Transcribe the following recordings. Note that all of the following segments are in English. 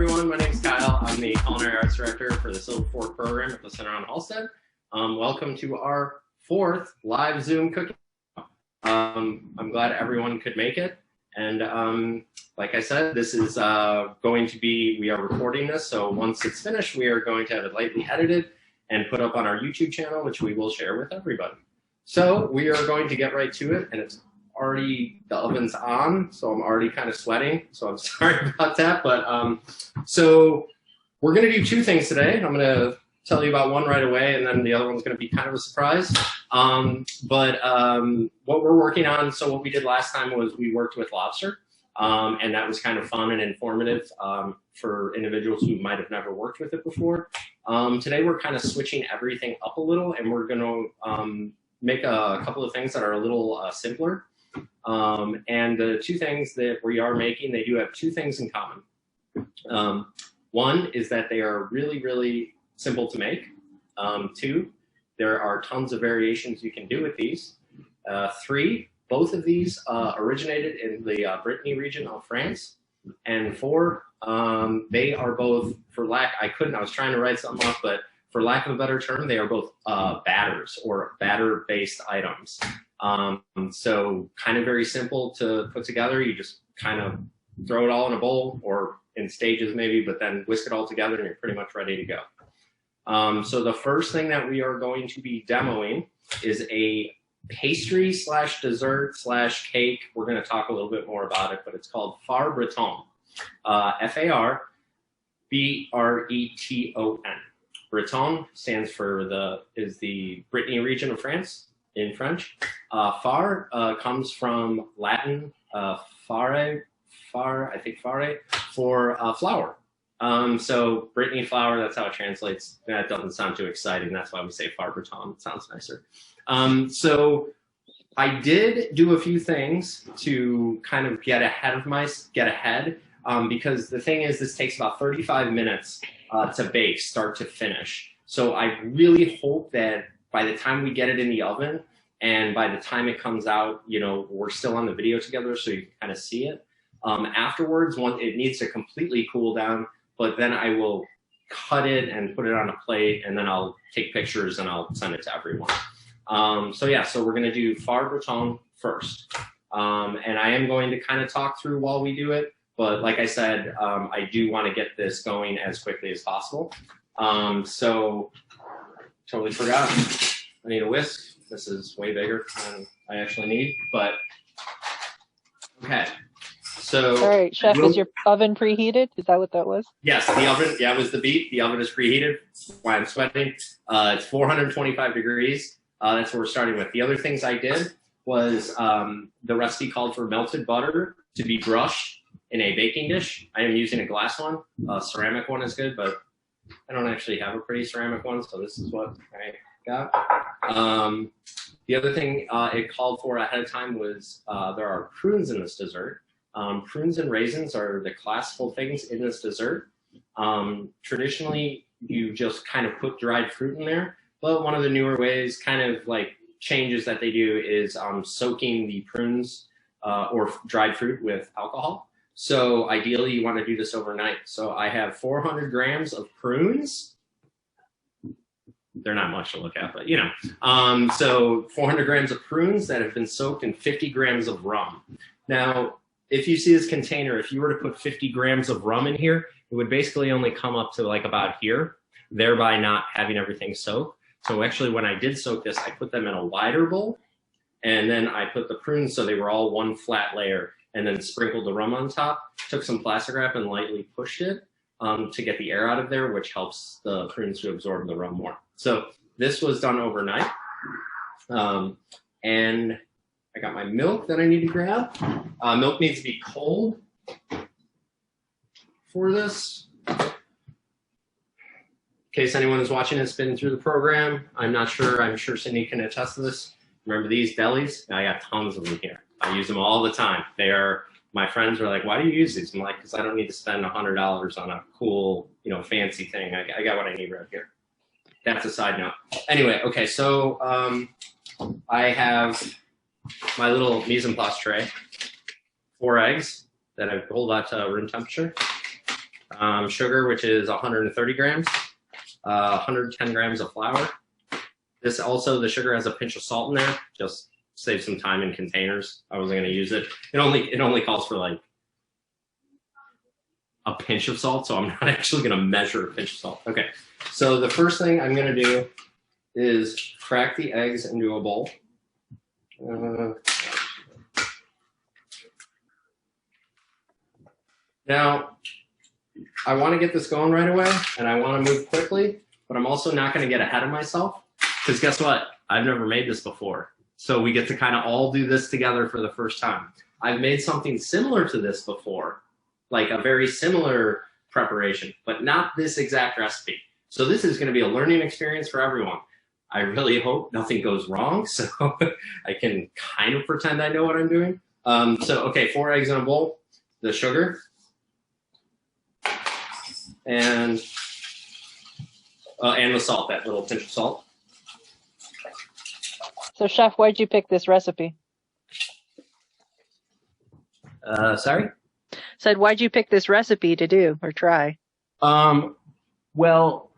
everyone. My name is Kyle. I'm the Culinary Arts Director for the Silver Fork program at the Center on Halstead. Welcome to our 4th live Zoom cooking. I'm glad everyone could make it. And like I said, this is going to be, we are recording this, so once it's finished, we are going to have it lightly edited and put up on our YouTube channel, which we will share with everybody. So we are going to get right to it, and it's already, the oven's on, so I'm already kind of sweating, so I'm sorry about that. But so we're going to do 2 things today. I'm going to tell you about one right away, and then the other one's going to be kind of a surprise. What we're working on, so what we did last time was we worked with lobster, and that was kind of fun and informative for individuals who might have never worked with it before. Today we're kind of switching everything up a little, and we're going to make a couple of things that are a little simpler. And the 2 things that we are making, they do have 2 things in common. One is that they are really, really simple to make. 2, there are tons of variations you can do with these. 3, both of these originated in the Brittany region of France. And 4, they are both, for lack, I was trying to write something up, but for lack of a better term, they are both batters or batter-based items. So kind of very simple to put together. You just kind of throw it all in a bowl or in stages maybe, but then whisk it all together and you're pretty much ready to go. So the first thing that we are going to be demoing is a pastry / dessert / cake. We're going to talk a little bit more about it, but it's called Far Breton. F-A-R-B-R-E-T-O-N. Breton stands for the Brittany region of France in French. Far comes from Latin fare, for flour. So Brittany flour, that's how it translates. That doesn't sound too exciting. That's why we say Far Breton. It sounds nicer. So I did do a few things to kind of get ahead, because the thing is, this takes about 35 minutes to bake, start to finish. So I really hope that by the time we get it in the oven and by the time it comes out, you know, we're still on the video together so you can kind of see it. Afterwards, it needs to completely cool down, but then I will cut it and put it on a plate, and then I'll take pictures and I'll send it to everyone. So yeah, so we're gonna do Far Breton first. And I am going to kind of talk through while we do it, but like I said, I do want to get this going as quickly as possible. So totally forgot. I need a whisk. This is way bigger than I actually need, but okay. So, all right, Chef, is your oven preheated? Is that what that was? Yes, the oven, yeah, it was the beat. The oven is preheated. Why I'm sweating. It's 425 degrees. That's what we're starting with. The other things I did was the recipe called for melted butter to be brushed in a baking dish. I am using a glass one. A ceramic one is good, but I don't actually have a pretty ceramic one, so this is what I got. The other thing it called for ahead of time was there are prunes in this dessert. Prunes and raisins are the classical things in this dessert. Traditionally, you just kind of put dried fruit in there, but one of the newer ways, kind of like changes that they do, is soaking the prunes or dried fruit with alcohol. So ideally, you want to do this overnight. So I have 400 grams of prunes. They're not much to look at, but you know. So 400 grams of prunes that have been soaked in 50 grams of rum. Now, if you see this container, if you were to put 50 grams of rum in here, it would basically only come up to like about here, thereby not having everything soaked. So actually, when I did soak this, I put them in a wider bowl, and then I put the prunes so they were all one flat layer, and then sprinkled the rum on top, took some plastic wrap and lightly pushed it to get the air out of there, which helps the prunes to absorb the rum more. So this was done overnight. And I got my milk that I need to grab. Milk needs to be cold for this. In case anyone is watching this, been through the program, I'm not sure. I'm sure Cindy can attest to this. Remember these delis? I got tons of them here. I use them all the time. My friends are like, why do you use these? I'm like, because I don't need to spend $100 on a cool, you know, fancy thing. I got what I need right here. That's a side note. Anyway, okay, so I have my little mise en place tray, 4 eggs that I've rolled out to room temperature. sugar, which is 130 grams, 110 grams of flour. This also, the sugar has a pinch of salt in there, just save some time in containers. I wasn't going to use it. It only calls for like a pinch of salt, so I'm not actually going to measure a pinch of salt. Okay, so the first thing I'm going to do is crack the eggs into a bowl. Now, I want to get this going right away, and I want to move quickly, but I'm also not going to get ahead of myself, because guess what? I've never made this before. So we get to kind of all do this together for the first time. I've made something similar to this before, like a very similar preparation, but not this exact recipe. So this is going to be a learning experience for everyone. I really hope nothing goes wrong, so I can kind of pretend I know what I'm doing. Okay, 4 eggs in a bowl, the sugar, and the salt, that little pinch of salt. So, Chef, why'd you pick this recipe? Sorry? Said, why'd you pick this recipe to do or try? Well,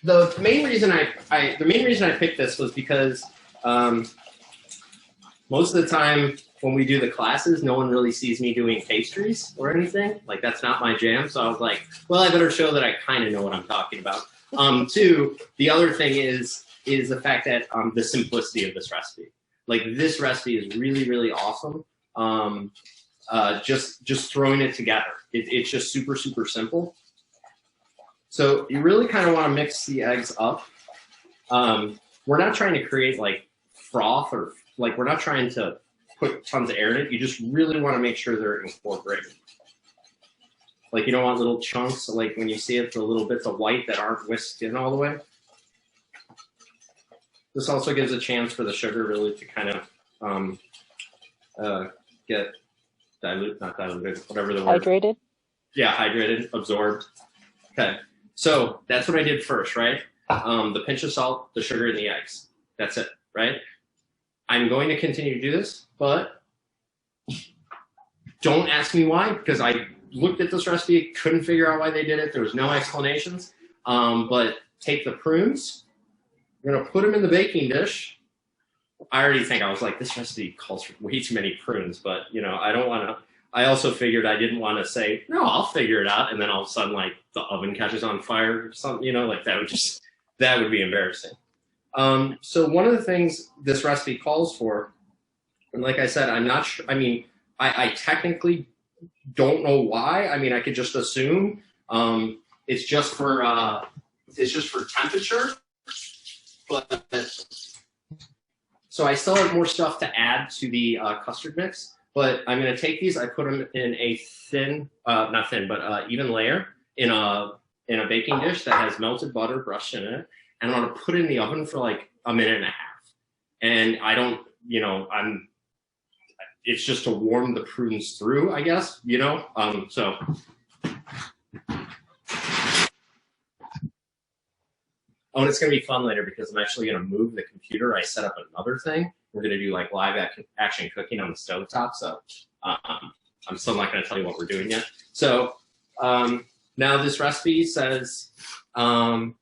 the main reason I picked this was because most of the time when we do the classes, no one really sees me doing pastries or anything. Like, that's not my jam. So I was like, well, I better show that I kind of know what I'm talking about. Two, the other thing is the fact that the simplicity of this recipe. Like, this recipe is really, really awesome. Just throwing it together. It's just super, super simple. So you really kind of want to mix the eggs up. We're not trying to create like froth, or like, we're not trying to put tons of air in it. You just really want to make sure they're incorporated. Like, you don't want little chunks, like when you see it, the little bits of white that aren't whisked in all the way. This also gives a chance for the sugar really to kind of get not diluted, whatever the word. Hydrated? Yeah, hydrated, absorbed. Okay, so that's what I did first, right? The pinch of salt, the sugar, and the eggs. That's it, right? I'm going to continue to do this, but don't ask me why, because I looked at this recipe, couldn't figure out why they did it. There was no explanations. But take the prunes. We're going to put them in the baking dish. I already think, I was like, this recipe calls for way too many prunes, but, you know, I don't want to. I also figured I didn't want to say, no, I'll figure it out, and then all of a sudden, like, the oven catches on fire or something, you know, like, that would be embarrassing. So one of the things this recipe calls for, and like I said, I'm not sure, I mean, I technically don't know why. I mean, I could just assume it's just for temperature, but so I still have more stuff to add to the custard mix. But I'm going to take these. I put them in a thin, not thin, but even layer in a baking dish that has melted butter brushed in it, and I'm going to put it in the oven for like a minute and a half. And I don't, you know, it's just to warm the prunes through, I guess, you know. So. Oh, and it's going to be fun later because I'm actually going to move the computer. I set up another thing. We're going to do like live action cooking on the stovetop. So I'm still not going to tell you what we're doing yet. So now this recipe says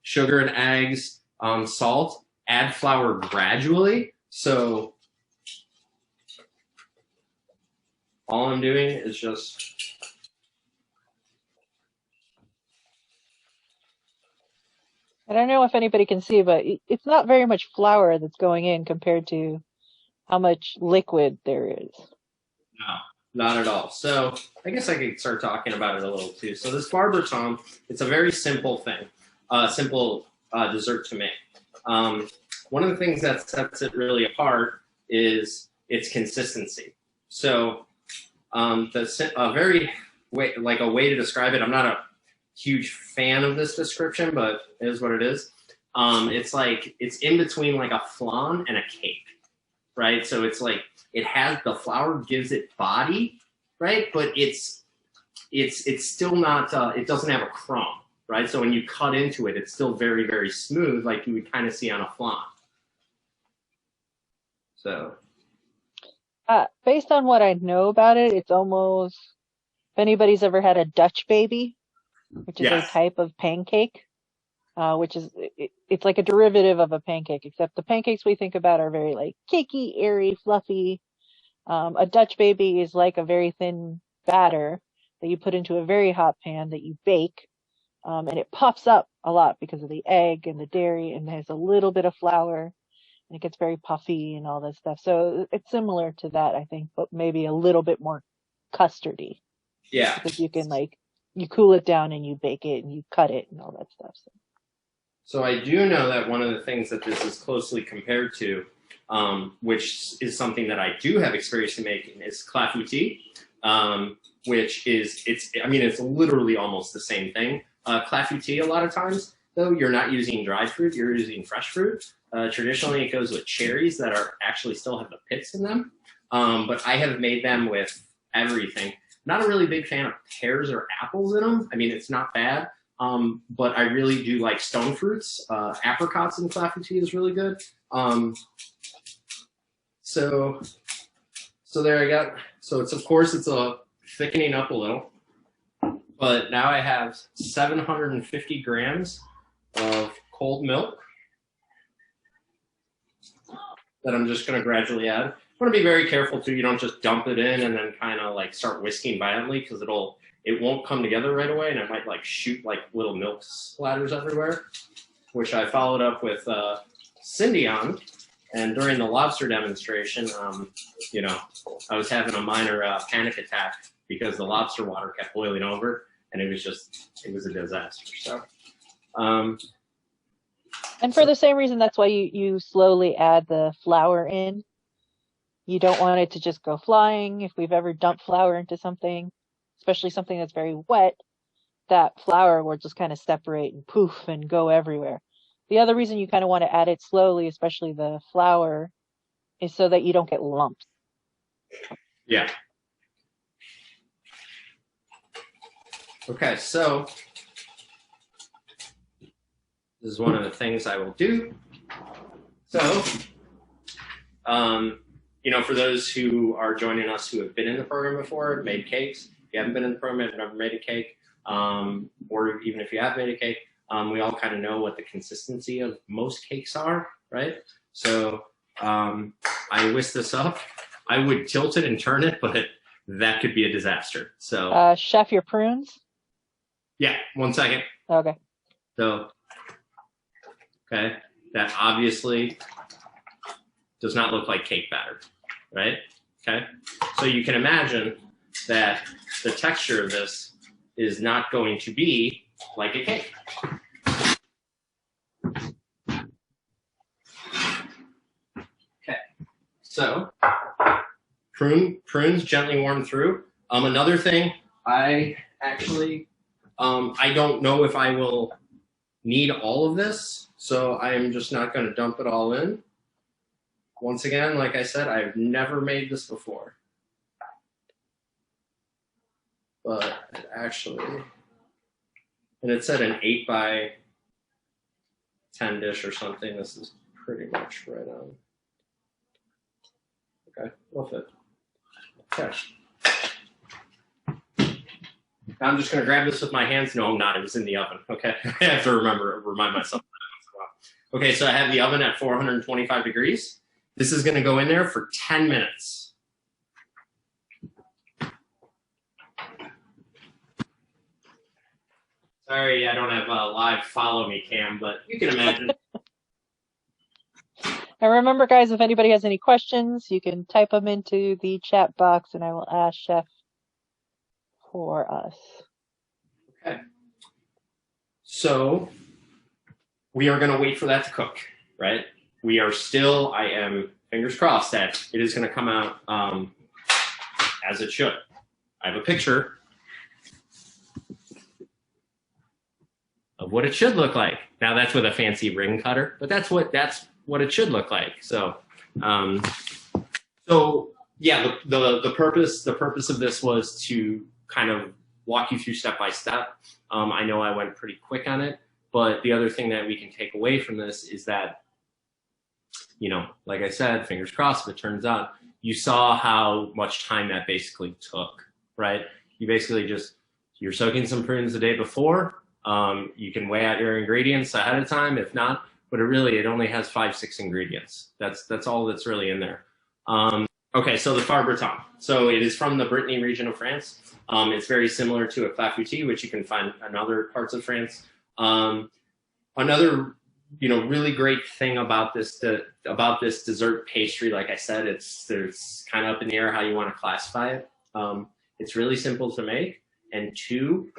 sugar and eggs, salt, add flour gradually. So all I'm doing is just I don't know if anybody can see, but it's not very much flour that's going in compared to how much liquid there is. No, not at all. So I guess I could start talking about it a little too. So this bar Breton, it's a very simple thing, simple dessert to make. One of the things that sets it really apart is its consistency. So a way to describe it, I'm not a huge fan of this description, but it is what it is. It's in between like a flan and a cake, right? So it's like the flour gives it body, right? But it's still not. It doesn't have a crumb, right? So when you cut into it, it's still very, very smooth, like you would kind of see on a flan. So, based on what I know about it, it's almost, if anybody's ever had a Dutch baby, which is a type of pancake, which is, it's like a derivative of a pancake, except the pancakes we think about are very like cakey, airy, fluffy. A Dutch baby is like a very thin batter that you put into a very hot pan that you bake, and it puffs up a lot because of the egg and the dairy, and there's a little bit of flour, and it gets very puffy and all that stuff. So it's similar to that, I think, but maybe a little bit more custardy. Yeah. Because you can you cool it down and you bake it and you cut it and all that stuff. So I do know that one of the things that this is closely compared to, which is something that I do have experience in making, is clafoutis, which is, it's literally almost the same thing. Clafoutis, a lot of times, though, you're not using dried fruit, you're using fresh fruit. Traditionally, it goes with cherries that are actually still have the pits in them. But I have made them with everything. Not a really big fan of pears or apples in them. I mean, it's not bad. But I really do like stone fruits. Apricots in clafoutis is really good. So there I got, so it's, of course, it's a thickening up a little, but now I have 750 grams of cold milk that I'm just going to gradually add. I want to be very careful too. You don't just dump it in and then kind of like start whisking violently, because it won't come together right away, and it might like shoot like little milk splatters everywhere, which I followed up with Cindy on. And during the lobster demonstration, I was having a minor panic attack because the lobster water kept boiling over, and it was a disaster. So, and for the same reason, that's why you slowly add the flour in. You don't want it to just go flying. If we've ever dumped flour into something, especially something that's very wet, that flour will just kind of separate and poof and go everywhere. The other reason you kind of want to add it slowly, especially the flour, is so that you don't get lumps. Yeah. Okay, so this is one of the things I will do. So, for those who are joining us who have been in the program before, made cakes, if you haven't been in the program, never made a cake, or even if you have made a cake, we all kind of know what the consistency of most cakes are, right? So I whisk this up. I would tilt it and turn it, but that could be a disaster. So, chef, your prunes? Yeah, 1 second. Okay. So, okay, that obviously does not look like cake batter, right? Okay, so you can imagine that the texture of this is not going to be like a cake. Okay, so prunes gently warmed through. Another thing, I actually, I don't know if I will need all of this, so I am just not going to dump it all in. Once again, like I said, I've never made this before. But it actually, and it said an 8 by 10 dish or something. This is pretty much right on. Okay, will fit. Okay. Now I'm just going to grab this with my hands. No, I'm not. It was in the oven. Okay, I have to remind myself that once in a while. Okay, so I have the oven at 425 degrees. This is going to go in there for 10 minutes. Sorry, I don't have a live follow me cam, but you can imagine. And remember, guys, if anybody has any questions, you can type them into the chat box, and I will ask Chef for us. Okay. So we are going to wait for that to cook, right? We are still, I am fingers crossed that it is going to come out as it should. I have a picture of what it should look like. Now that's with a fancy ring cutter, but that's what it should look like. So, yeah, the purpose of this was to kind of walk you through step by step. I know I went pretty quick on it, but the other thing that we can take away from this is that, like I said, fingers crossed, if it turns out, you saw how much time that basically took, right? You basically just you're soaking some prunes the day before, you can weigh out your ingredients ahead of time. If not, but it only has 5-6 ingredients. That's all that's really in there. Okay, so the Far Breton. So it is from the Brittany region of France. It's very similar to a clafoutis, which you can find in other parts of France. Another, really great thing about this dessert pastry, like I said, there's kind of up in the air how you want to classify it. It's really simple to make, and two,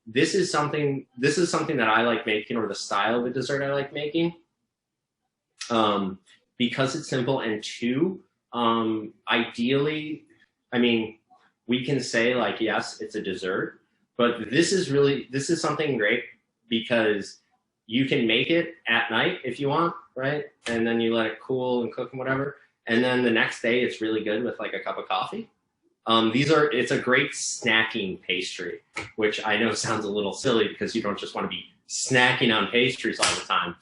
this is something that I like making, or the style of a dessert I like making, because it's simple, and two, ideally, we can say like, yes, it's a dessert, but this is something great because you can make it at night if you want, right? And then you let it cool and cook and whatever. And then the next day it's really good with like a cup of coffee. It's a great snacking pastry, which I know sounds a little silly because you don't just want to be snacking on pastries all the time.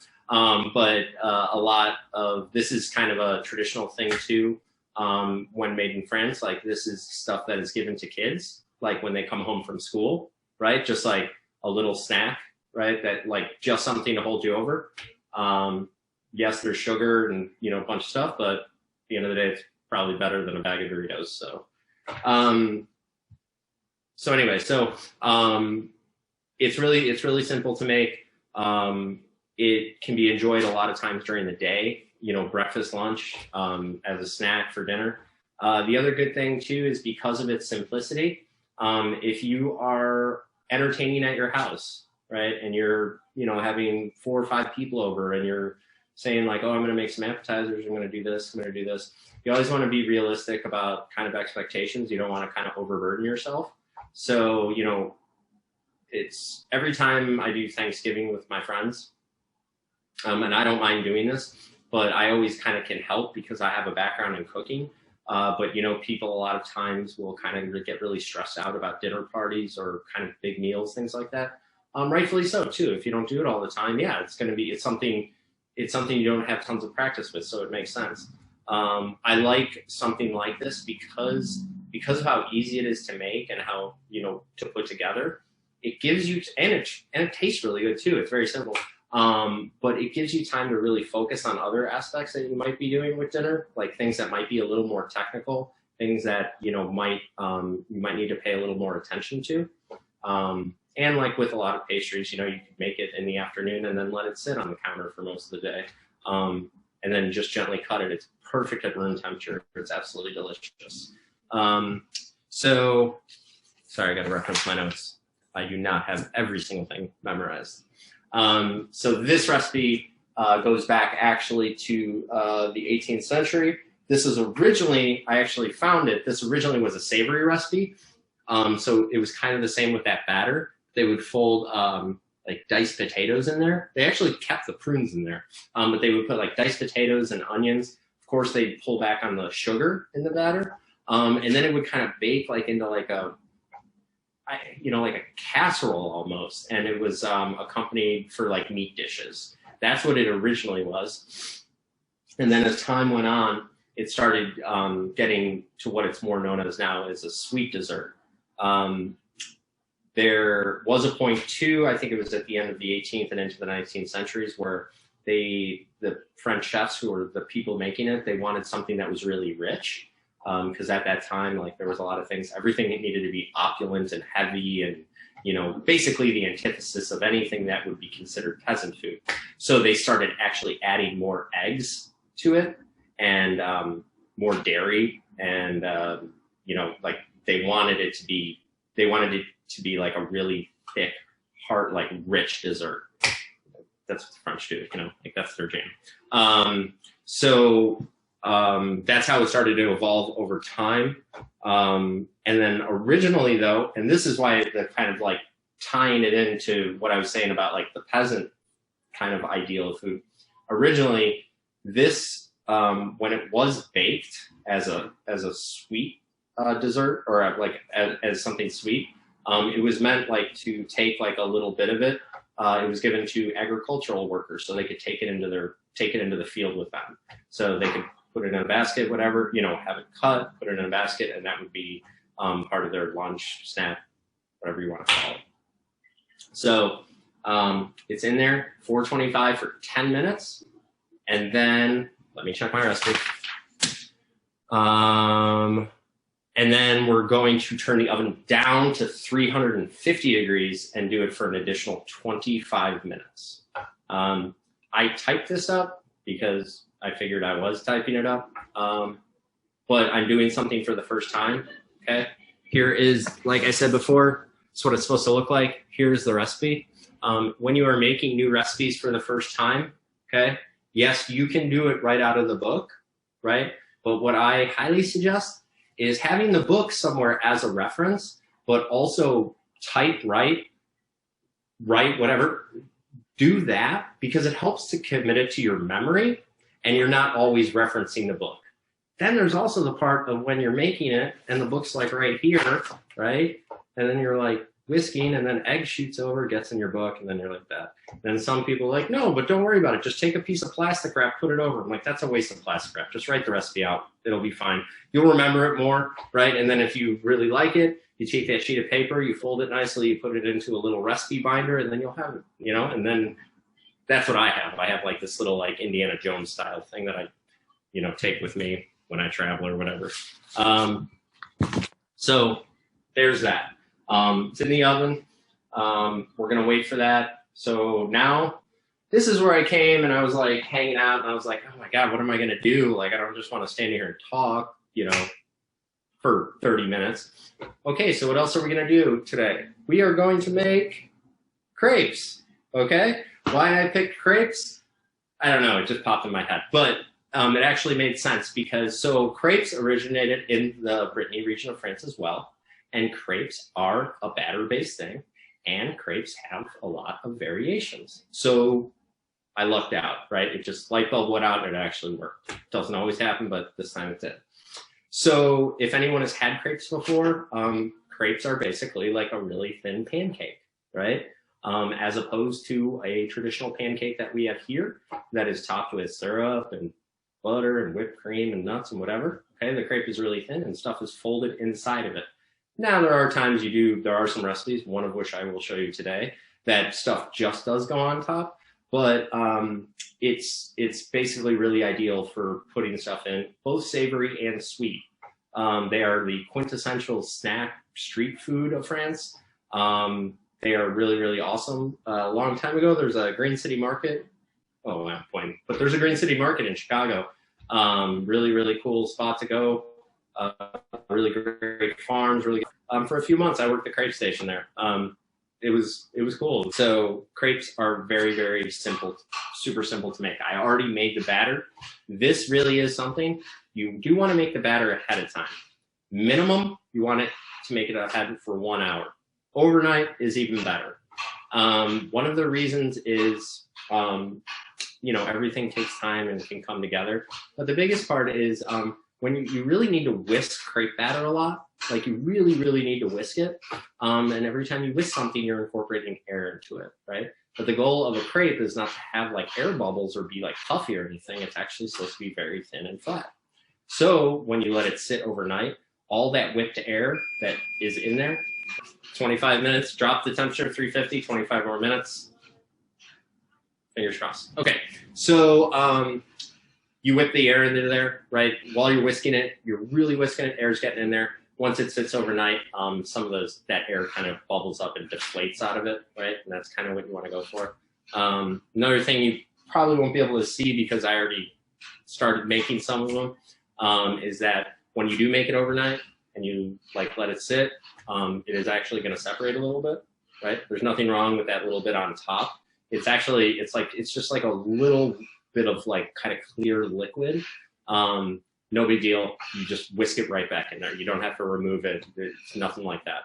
But a lot of this is kind of a traditional thing too. When made in France, like this is stuff that is given to kids, like when they come home from school, right? Just like a little snack, right? That like just something to hold you over. Yes, there's sugar and, a bunch of stuff, but at the end of the day, it's probably better than a bag of Doritos. So it's really simple to make. It can be enjoyed a lot of times during the day, breakfast, lunch, as a snack for dinner. The other good thing too is because of its simplicity, if you are entertaining at your house, right, and you're, having 4 or 5 people over and you're saying like, oh, I'm going to make some appetizers, I'm going to do this, I'm going to do this. You always want to be realistic about kind of expectations. You don't want to kind of overburden yourself. So, it's every time I do Thanksgiving with my friends, and I don't mind doing this, but I always kind of can help because I have a background in cooking. But, people a lot of times will kind of get really stressed out about dinner parties or kind of big meals, things like that. Rightfully so too. If you don't do it all the time, yeah, it's something you don't have tons of practice with, so it makes sense. I like something like this because of how easy it is to make and how, to put together. It gives you, and it tastes really good too. It's very simple. But it gives you time to really focus on other aspects that you might be doing with dinner, like things that might be a little more technical, things that, you might need to pay a little more attention to. And like with a lot of pastries, you can make it in the afternoon and then let it sit on the counter for most of the day. And then just gently cut it. It's perfect at room temperature. It's absolutely delicious. So, sorry, I got to reference my notes. I do not have every single thing memorized. So this recipe goes back actually to the 18th century. This is originally, I actually found it, this originally was a savory recipe. So it was kind of the same with that batter. They would fold like diced potatoes in there. They actually kept the prunes in there, but they would put like diced potatoes and onions. Of course, they'd pull back on the sugar in the batter. And then it would kind of bake like into like a casserole almost. And it was accompanied for like meat dishes. That's what it originally was. And then as time went on, it started getting to what it's more known as now as a sweet dessert. There was a point too, I think it was at the end of the 18th and into the 19th centuries, where the French chefs who were the people making it, they wanted something that was really rich. Because at that time, like there was a lot of things, everything needed to be opulent and heavy and, basically the antithesis of anything that would be considered peasant food. So they started actually adding more eggs to it and more dairy and, like they wanted it to be like a really thick, heart, like rich dessert. That's what the French do, like that's their jam. That's how it started to evolve over time. And then originally though, and this is why the kind of like tying it into what I was saying about like the peasant kind of ideal of food. Originally, this, when it was baked as a sweet dessert or like as something sweet, it was meant like to take like a little bit of it. It was given to agricultural workers so they could take it into the field with them. So they could put it in a basket, whatever, have it cut, put it in a basket, and that would be part of their lunch, snack, whatever you want to call it. So it's in there, 425 for 10 minutes. And then, let me check my recipe. And then we're going to turn the oven down to 350 degrees and do it for an additional 25 minutes. I typed this up because I figured I was typing it up, but I'm doing something for the first time, okay? Here is, like I said before, it's what it's supposed to look like. Here's the recipe. When you are making new recipes for the first time, okay, yes, you can do it right out of the book, right? But what I highly suggest is having the book somewhere as a reference, but also type, write, whatever. Do that because it helps to commit it to your memory and you're not always referencing the book. Then there's also the part of when you're making it and the book's like right here, right? And then you're like whisking and then egg shoots over, gets in your book, and then you're like that. Then some people are like, no, but don't worry about it. Just take a piece of plastic wrap, put it over. I'm like, that's a waste of plastic wrap. Just write the recipe out. It'll be fine. You'll remember it more, right? And then if you really like it, you take that sheet of paper, you fold it nicely, you put it into a little recipe binder, and then you'll have it, you know? And then that's what I have. I have like this little like Indiana Jones style thing that I, you know, take with me when I travel or whatever. So there's that. It's in the oven. We're going to wait for that. So now this is where I came and I was like hanging out and I was like, oh my God, what am I going to do? Like, I don't just want to stand here and talk, you know, for 30 minutes. Okay, so what else are we going to do today? We are going to make crepes, okay? Why I picked crepes? I don't know, it just popped in my head. But it actually made sense because, so crepes originated in the Brittany region of France as well. And crepes are a batter-based thing, and crepes have a lot of variations. So I lucked out, right? It just light bulb went out and it actually worked. Doesn't always happen, but this time it did. So if anyone has had crepes before, crepes are basically like a really thin pancake, right? As opposed to a traditional pancake that we have here that is topped with syrup and butter and whipped cream and nuts and whatever. Okay, the crepe is really thin and stuff is folded inside of it. Now there are times there are some recipes, one of which I will show you today, that stuff just does go on top, but it's basically really ideal for putting stuff in, both savory and sweet. They are the quintessential snack street food of France. They are really, really awesome. A long time ago, there's a Green City Market. Oh, I'm pointing. But there's a Green City Market in Chicago. Really, really cool spot to go. Really great farms. Really. For a few months, I worked the crepe station there. It was cool. So crepes are very, very simple, super simple to make. I already made the batter. This really is something you do want to make the batter ahead of time. Minimum, you want it to make it ahead for 1 hour. Overnight is even better. One of the reasons is, you know, everything takes time and can come together. But the biggest part is when you really need to whisk crepe batter a lot, like you really, really need to whisk it. And every time you whisk something, you're incorporating air into it, right? But the goal of a crepe is not to have like air bubbles or be like puffy or anything. It's actually supposed to be very thin and flat. So when you let it sit overnight, all that whipped air that is in there, 25 minutes, drop the temperature, 350, 25 more minutes. Fingers crossed. Okay, so you whip the air into there, right? While you're whisking it, you're really whisking it, air's getting in there. Once it sits overnight, some of that air kind of bubbles up and deflates out of it, right? And that's kind of what you want to go for. Another thing you probably won't be able to see because I already started making some of them, is that when you do make it overnight and you like let it sit, it is actually going to separate a little bit, right? There's nothing wrong with that little bit on top. It's just like a little bit of like kind of clear liquid. No big deal. You just whisk it right back in there. You don't have to remove it. It's nothing like that.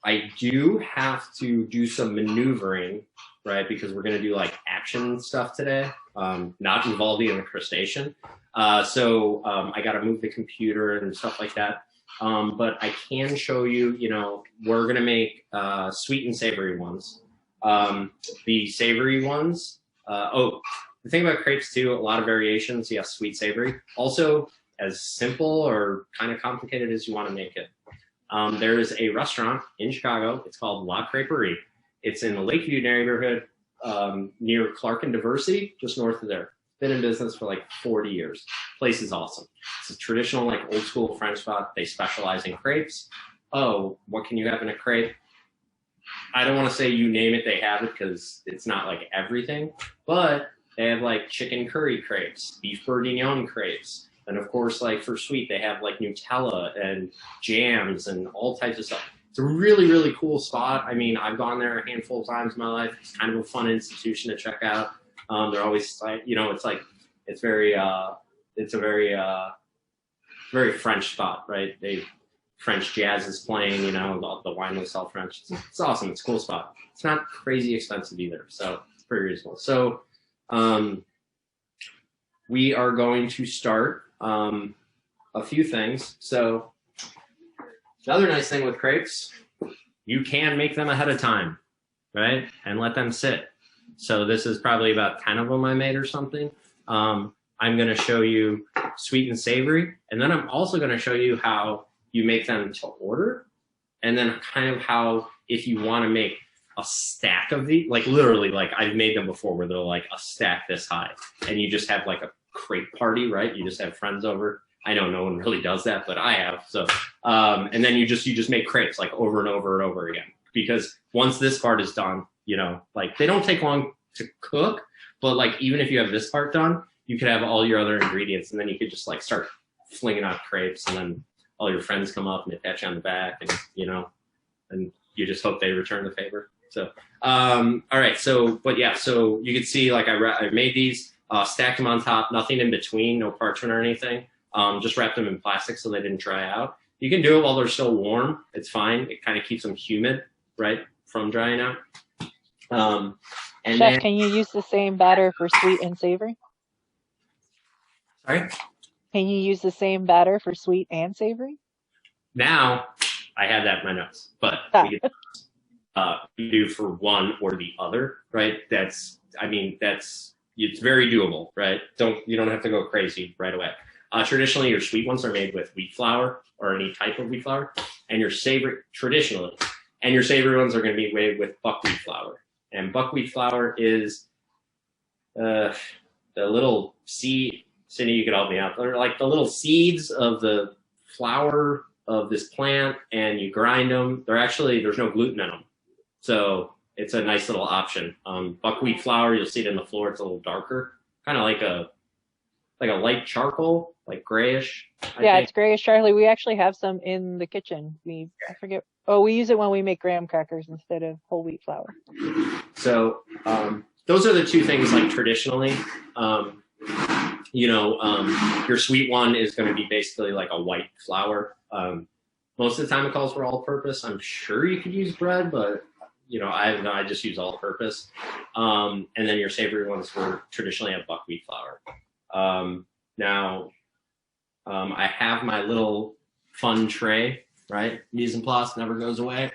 I do have to do some maneuvering, right? Because we're going to do like action stuff today, not involving an crustacean. So I got to move the computer and stuff like that. But I can show you, you know, we're going to make sweet and savory ones. The savory ones, the thing about crepes too, a lot of variations. Yes, sweet, savory. Also, as simple or kind of complicated as you want to make it. There is a restaurant in Chicago. It's called La Creperie. It's in the Lakeview neighborhood near Clark and Diversity, just north of there. Been in business for like 40 years. Place is awesome. It's a traditional, like old school French spot. They specialize in crepes. Oh, what can you have in a crepe? I don't want to say you name it, they have it, because it's not like everything. But they have like chicken curry crepes, beef bourguignon crepes. And of course, like for sweet, they have like Nutella and jams and all types of stuff. It's a really, really cool spot. I mean, I've gone there a handful of times in my life. It's kind of a fun institution to check out. They're always like, you know, it's a very French spot, right? French jazz is playing, you know, the wine was all French. It's awesome. It's a cool spot. It's not crazy expensive either, so it's pretty reasonable. So we are going to start a few things. So another nice thing with crepes, you can make them ahead of time, right? And let them sit. So this is probably about 10 of them I made or something. I'm going to show you sweet and savory. And then I'm also going to show you how you make them to order. And then kind of how, if you want to make a stack of these, like literally, like I've made them before where they're like a stack this high. And you just have like a crepe party, right? You just have friends over. I know no one really does that, but I have. So, and then you just make crepes like over and over and over again. Because once this part is done, you know, like they don't take long to cook, but like even if you have this part done, you could have all your other ingredients, and then you could just like start flinging out crepes, and then all your friends come up and they pat you on the back, and you know, and you just hope they return the favor. So, all right. So, but yeah, so you can see like I made these, stacked them on top, nothing in between, no parchment or anything. Just wrapped them in plastic so they didn't dry out. You can do it while they're still warm. It's fine. It kind of keeps them humid, right, from drying out. And Chef, then, can you use the same batter for sweet and savory? sorry? Can you use the same batter for sweet and savory? Now, I have that in my notes, but we could do for one or the other, right? It's very doable, right? You don't have to go crazy right away. Traditionally, your sweet ones are made with wheat flour or any type of wheat flour, and your savory ones are going to be made with buckwheat flour. And buckwheat flour is the little seed. Cindy, you could help me out. They're like the little seeds of the flower of this plant, and you grind them. There's no gluten in them, so it's a nice little option. Buckwheat flour, you'll see it in the floor. It's a little darker, kind of like a light charcoal, like grayish. Yeah, it's grayish charcoal. We actually have some in the kitchen. We use it when we make graham crackers instead of whole wheat flour. So those are the two things, like traditionally. Your sweet one is going to be basically like a white flour. Most of the time it calls for all-purpose. I'm sure you could use bread, but you know, I just use all-purpose. And then your savory ones were traditionally have buckwheat flour. Now, I have my little fun tray, right? Mise en place never goes away.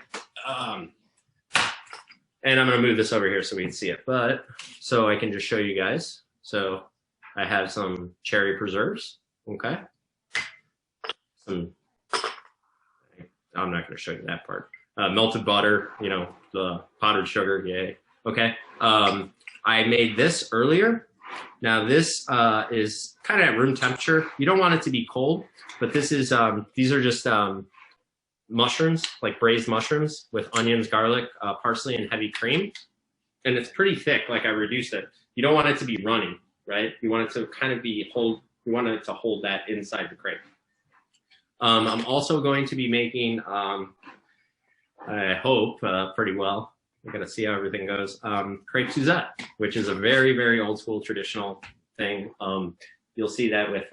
And I'm going to move this over here so we can see it, but so I can just show you guys. So I have some cherry preserves. Okay. I'm not going to show you that part. Melted butter, you know, the powdered sugar. Yay. Okay. I made this earlier. Now this is kind of at room temperature. You don't want it to be cold, but this is these are just mushrooms, like braised mushrooms with onions, garlic, parsley, and heavy cream. And it's pretty thick, like I reduced it. You don't want it to be runny, right? You want it to kind of you want it to hold that inside the crepe. I'm also going to be making, I hope pretty well, I gotta see how everything goes, Crepe Suzette, which is a very, very old school traditional thing. You'll see that with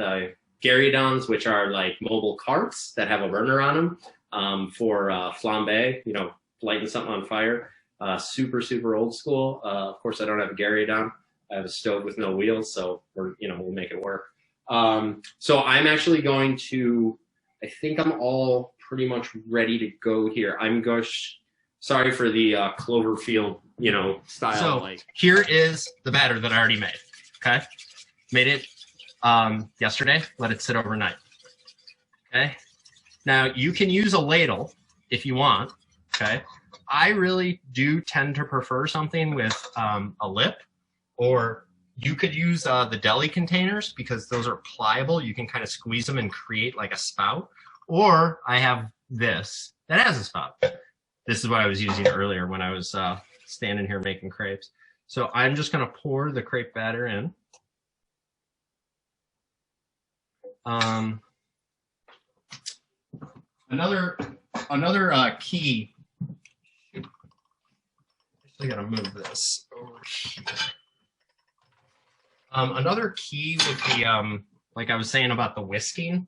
gueridons, which are like mobile carts that have a burner on them for flambe, you know, lighting something on fire. Super, super old school. Of course, I don't have a gueridon. I have a stove with no wheels, so we'll make it work. So I'm actually going to, I think I'm all pretty much ready to go here. Sorry for the Cloverfield, style. So here is the batter that I already made. Okay, made it yesterday. Let it sit overnight. Okay. Now you can use a ladle if you want. Okay. I really do tend to prefer something with a lip, or you could use the deli containers because those are pliable. You can kind of squeeze them and create like a spout. Or I have this that has a spout. This is what I was using earlier when I was standing here making crepes. So I'm just going to pour the crepe batter in. Another key. I gotta move this over here. Another key with the like I was saying about the whisking,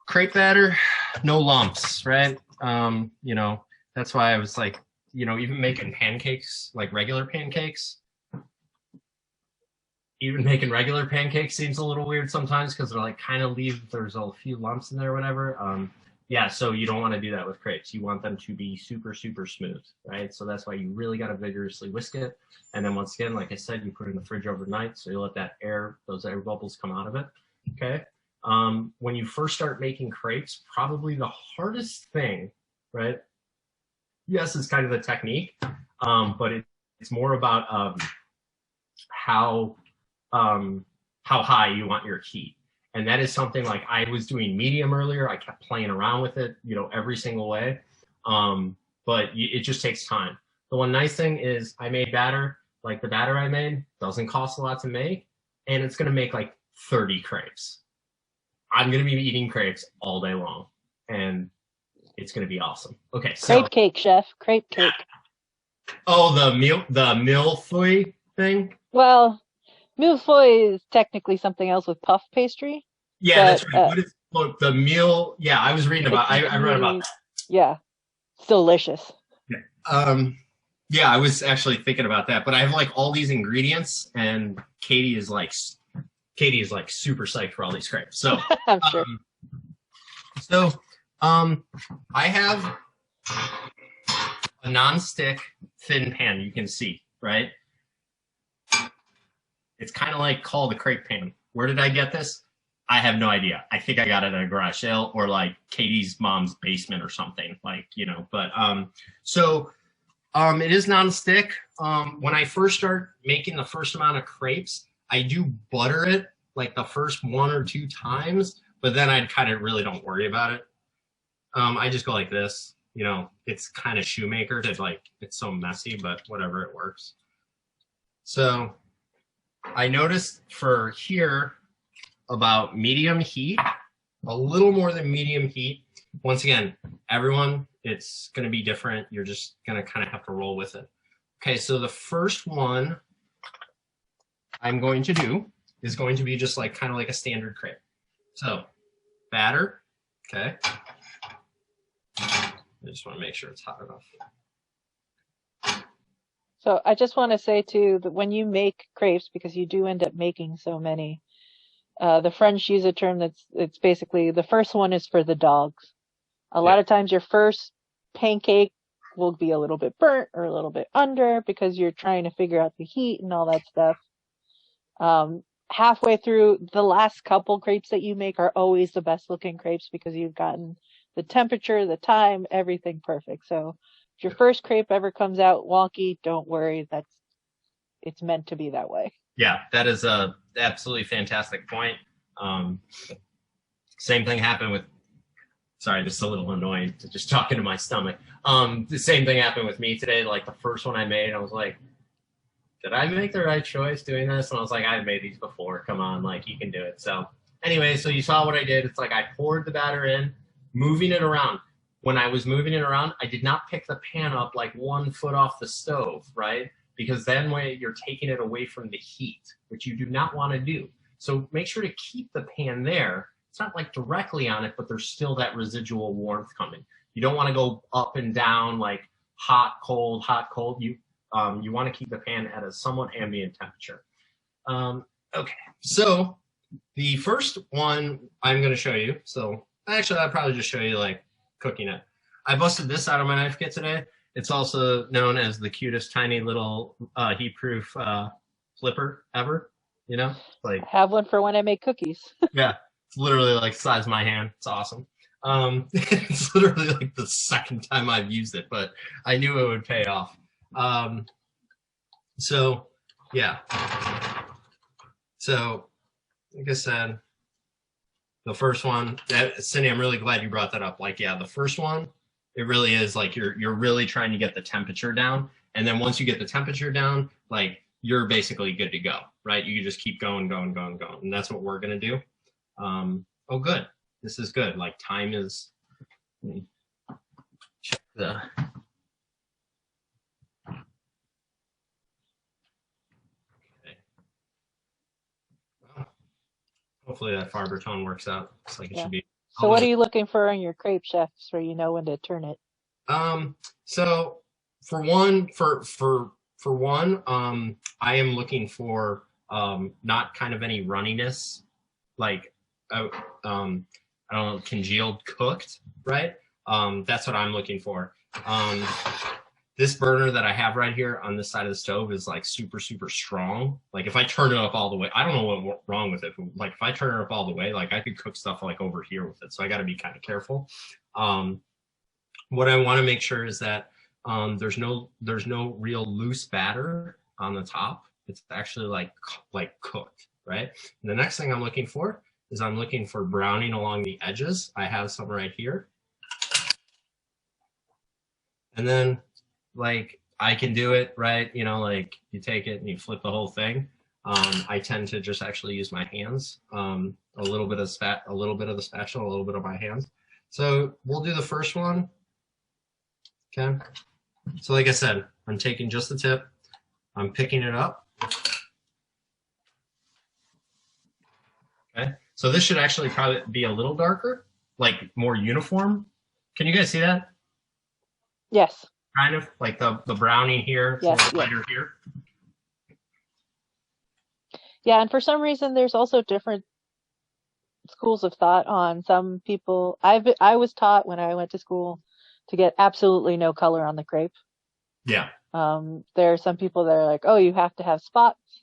crepe batter, no lumps, right? You know, that's why I was like, you know, even making pancakes, like regular pancakes, seems a little weird sometimes because they're like kind of there's a few lumps in there or whatever. Yeah, so you don't want to do that with crepes. You want them to be super, super smooth, right? So that's why you really got to vigorously whisk it. And then once again, like I said, you put it in the fridge overnight. So you let those air bubbles come out of it, okay? When you first start making crepes, probably the hardest thing, right? Yes, it's kind of the technique, but it's more about how high you want your heat. And that is something like I was doing medium earlier. I kept playing around with it, you know, every single way. But it just takes time. The one nice thing is I made batter, like the batter I made doesn't cost a lot to make, and it's going to make like 30 crepes. I'm going to be eating crepes all day long, and it's going to be awesome. Okay, so crepe cake, chef, crepe cake. Oh, the millefeuille thing? Well, millefeuille is technically something else with puff pastry. Yeah, that's right. What is the meal? Yeah, I was reading about. I read about that. Yeah, it's delicious. Yeah, I was actually thinking about that, but I have like all these ingredients, and Katie is like super psyched for all these crepes. So I'm sure. I have a non-stick thin pan. You can see, right? It's kind of like called a crepe pan. Where did I get this? I have no idea. I think I got it at a garage sale or like Katie's mom's basement or something, like, you know, but it is non-stick. When I first start making the first amount of crepes, I do butter it like the first 1 or 2 times, but then I kind of really don't worry about it. I just go like this, you know, it's kind of shoemaker to like, it's so messy, but whatever, it works. So I noticed for here about medium heat, a little more than medium heat. Once again, everyone, it's going to be different. You're just going to kind of have to roll with it. Okay, so the first one I'm going to do is going to be just like kind of like a standard crepe. So batter, okay. I just want to make sure it's hot enough. So I just want to say too that when you make crepes, because you do end up making so many, the French use a term it's basically the first one is for the dogs. A lot of times your first pancake will be a little bit burnt or a little bit under because you're trying to figure out the heat and all that stuff. Halfway through, the last couple crepes that you make are always the best looking crepes because you've gotten the temperature, the time, everything perfect. So if your first crepe ever comes out wonky, don't worry. It's meant to be that way. Yeah, that is a absolutely fantastic point. Same thing happened with, sorry, this is a little annoying to just talk into my stomach. The same thing happened with me today. Like the first one I made, I was like, did I make the right choice doing this? And I was like, I've made these before. Come on, like you can do it. So anyway, so you saw what I did. It's like I poured the batter in, moving it around. When I was moving it around, I did not pick the pan up like 1 foot off the stove, right? Because then when you're taking it away from the heat, which you do not want to do. So make sure to keep the pan there. It's not like directly on it, but there's still that residual warmth coming. You don't want to go up and down like hot, cold, hot, cold. You want to keep the pan at a somewhat ambient temperature. Okay, so the first one I'm going to show you. So actually, I'll probably just show you like cooking it. I busted this out of my knife kit today. It's also known as the cutest tiny little heat-proof flipper ever. you know? Like, Have one for when I make cookies. yeah, it's literally like the size of my hand. It's awesome. It's literally like the second time I've used it, but I knew it would pay off. So, yeah. So, like I said, the first one, Cindy, I'm really glad you brought that up. Like, yeah, the first one, it really is like you're really trying to get the temperature down. And then once you get the temperature down, like, you're basically good to go, right? You can just keep going. And that's what we're going to do. Oh, good. This is good. Like, time is, let me check the, okay. Well, hopefully that Farber tone works out. It's like it should be. So what are you looking for in your crepe, chef, so you know when to turn it? So for one, I am looking for not kind of any runniness, like I don't know, congealed cooked, right? That's what I'm looking for. This burner that I have right here on this side of the stove is like super strong. Like if I turn it up all the way, I don't know what's wrong with it. But like if I turn it up all the way, like I could cook stuff like over here with it. So I got to be kind of careful. What I want to make sure is that there's no real loose batter on the top. It's actually like cooked, right? And the next thing I'm looking for is I'm looking for browning along the edges. I have some right here. And then like I can do it, right? You know, like you take it and you flip the whole thing. I tend to just actually use my hands, a little bit of the spatula, a little bit of my hands. So we'll do the first one. Okay. So like I said, I'm taking just the tip. I'm picking it up. Okay. So this should actually probably be a little darker, like more uniform. Can you guys see that? Yes. Kind of like the browning here, yes, a little lighter here. Yeah, and for some reason there's also different schools of thought on some people. I was taught when I went to school to get absolutely no color on the crepe. Yeah. There are some people that are like, oh, you have to have spots.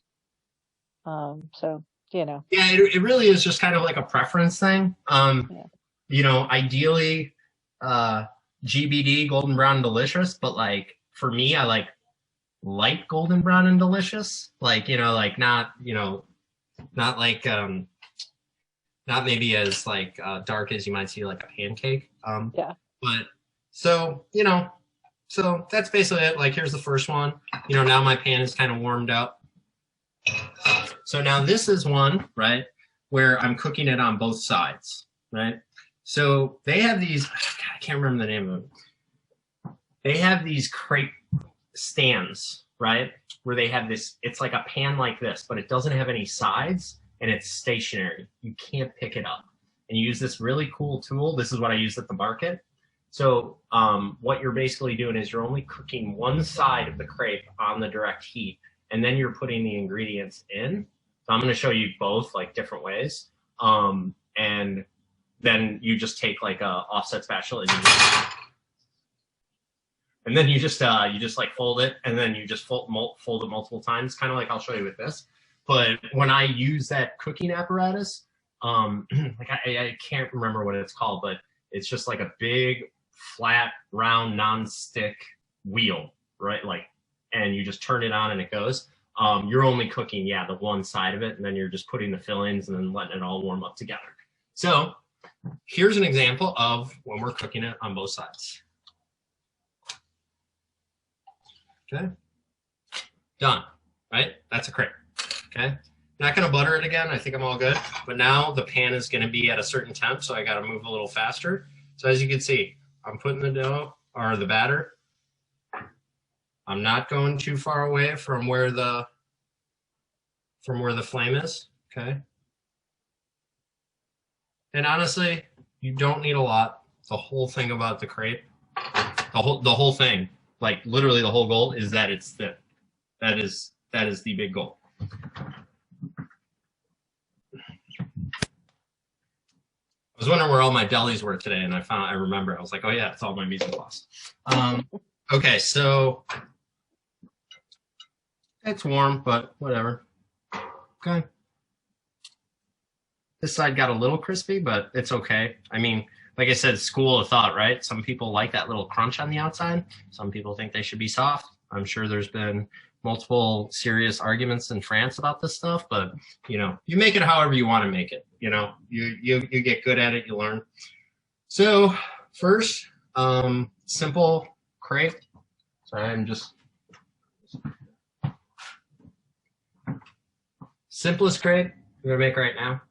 So, you know. Yeah, it really is just kind of like a preference thing. Yeah. You know, ideally, GBD, golden brown and delicious, but like for me, I like light golden brown and delicious. Like, you know, like not, you know, not like not maybe as like dark as you might see like a pancake. Yeah. But so, you know, so that's basically it. Like here's the first one. You know, now my pan is kind of warmed up. So now this is one, right, where I'm cooking it on both sides, right? So they have these, I can't remember the name of them. They have these crepe stands, right, where they have this, it's like a pan like this, but it doesn't have any sides and it's stationary. You can't pick it up. And you use this really cool tool. This is what I used at the market. So what you're basically doing is you're only cooking one side of the crepe on the direct heat, and then you're putting the ingredients in. So I'm going to show you both like different ways. And then you just take like a offset spatula and then you just like fold it, and then you just fold it multiple times, kind of like I'll show you with this. But when I use that cooking apparatus, like I can't remember what it's called, but it's just like a big flat round non-stick wheel, right? Like, and you just turn it on and it goes. You're only cooking, yeah, the one side of it, and then you're just putting the fillings and then letting it all warm up together. So here's an example of when we're cooking it on both sides. Okay, done, right? That's a crepe, okay? Not gonna butter it again, I think I'm all good. But now the pan is gonna be at a certain temp, so I gotta move a little faster. So as you can see, I'm putting the dough, or the batter. I'm not going too far away from where the flame is, okay? And honestly, you don't need a lot. The whole thing about the crepe, the whole thing, like literally the whole goal is that it's thin. That is the big goal. I was wondering where all my delis were today, and I remember. I was like, oh yeah, it's all my mise en place. Okay, so it's warm, but whatever. Okay, This side got a little crispy, but it's okay. I mean, like I said, school of thought, right? Some people like that little crunch on the outside. Some people think they should be soft. I'm sure there's been multiple serious arguments in France about this stuff, but you know, you make it however you want to make it. You know, you get good at it, you learn. So first, simple crepe. Sorry, I'm just simplest crepe I'm gonna make right now.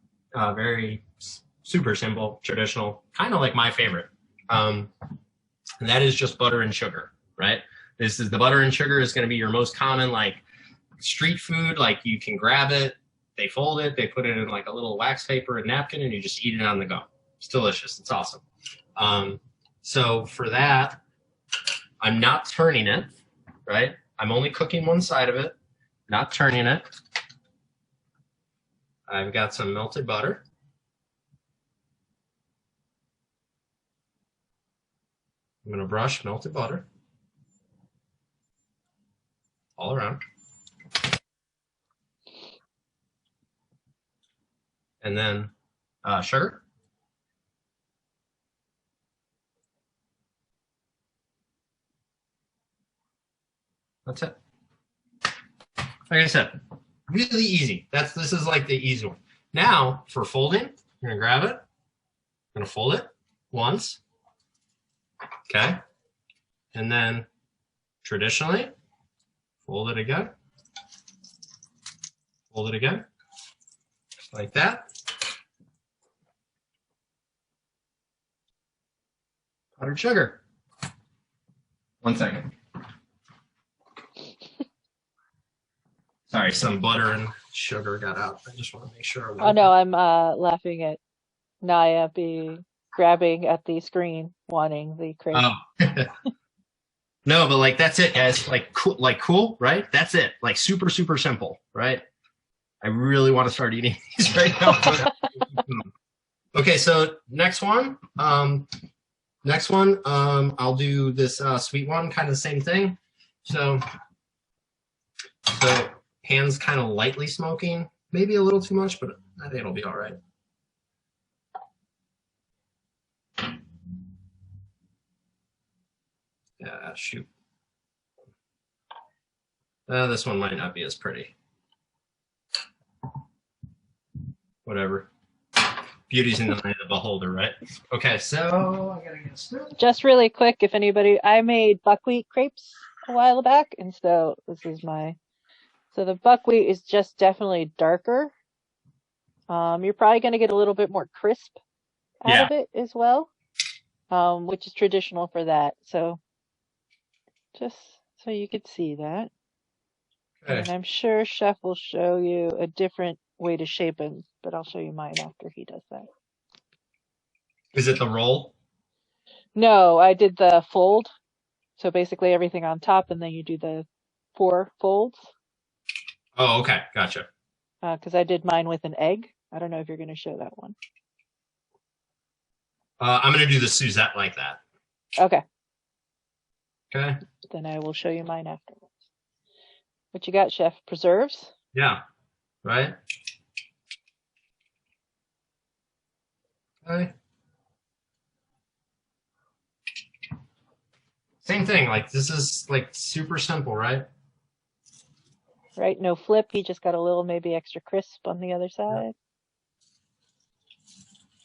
Very super simple, traditional, kind of like my favorite. And that is just butter and sugar, right? This is the butter and sugar is going to be your most common like street food. Like you can grab it, they fold it, they put it in like a little wax paper and napkin, and you just eat it on the go. It's delicious. It's awesome. So for that, I'm not turning it, right? I'm only cooking one side of it, not turning it. I've got some melted butter. I'm going to brush melted butter all around. And then sugar. That's it. Like I said, really easy. This is like the easy one. Now for folding, I'm gonna grab it. I'm gonna fold it once. Okay. And then traditionally, fold it again. Fold it again. Just like that. Powdered sugar. 1 second. Sorry, some butter and sugar got out. I just want to make sure. Oh no, I'm laughing at Naya grabbing at the screen, wanting the crepe. Oh. No, but like that's it, guys. Like cool, right? That's it. Like super simple, right? I really want to start eating these right now. Okay, so next one. I'll do this sweet one, kind of the same thing. So pan's kind of lightly smoking, maybe a little too much, but I think it'll be all right. Yeah, shoot. This one might not be as pretty. Whatever. Beauty's in the eye of the beholder, right? Okay, so I gotta get started. Just really quick, if anybody, I made buckwheat crepes a while back, and so this is so the buckwheat is just definitely darker. You're probably going to get a little bit more crisp out of it as well, which is traditional for that. So just so you could see that. Okay. And I'm sure Chef will show you a different way to shape it, but I'll show you mine after he does that. Is it the roll? No, I did the fold. So basically everything on top, and then you do the 4 folds. Oh, okay. Gotcha. Because I did mine with an egg. I don't know if you're going to show that one. I'm going to do the Suzette like that. Okay. Okay. Then I will show you mine afterwards. What you got, Chef? Preserves? Yeah. Right? Okay. Same thing. Like, this is, like, super simple, right? Right, no flip. He just got a little maybe extra crisp on the other side.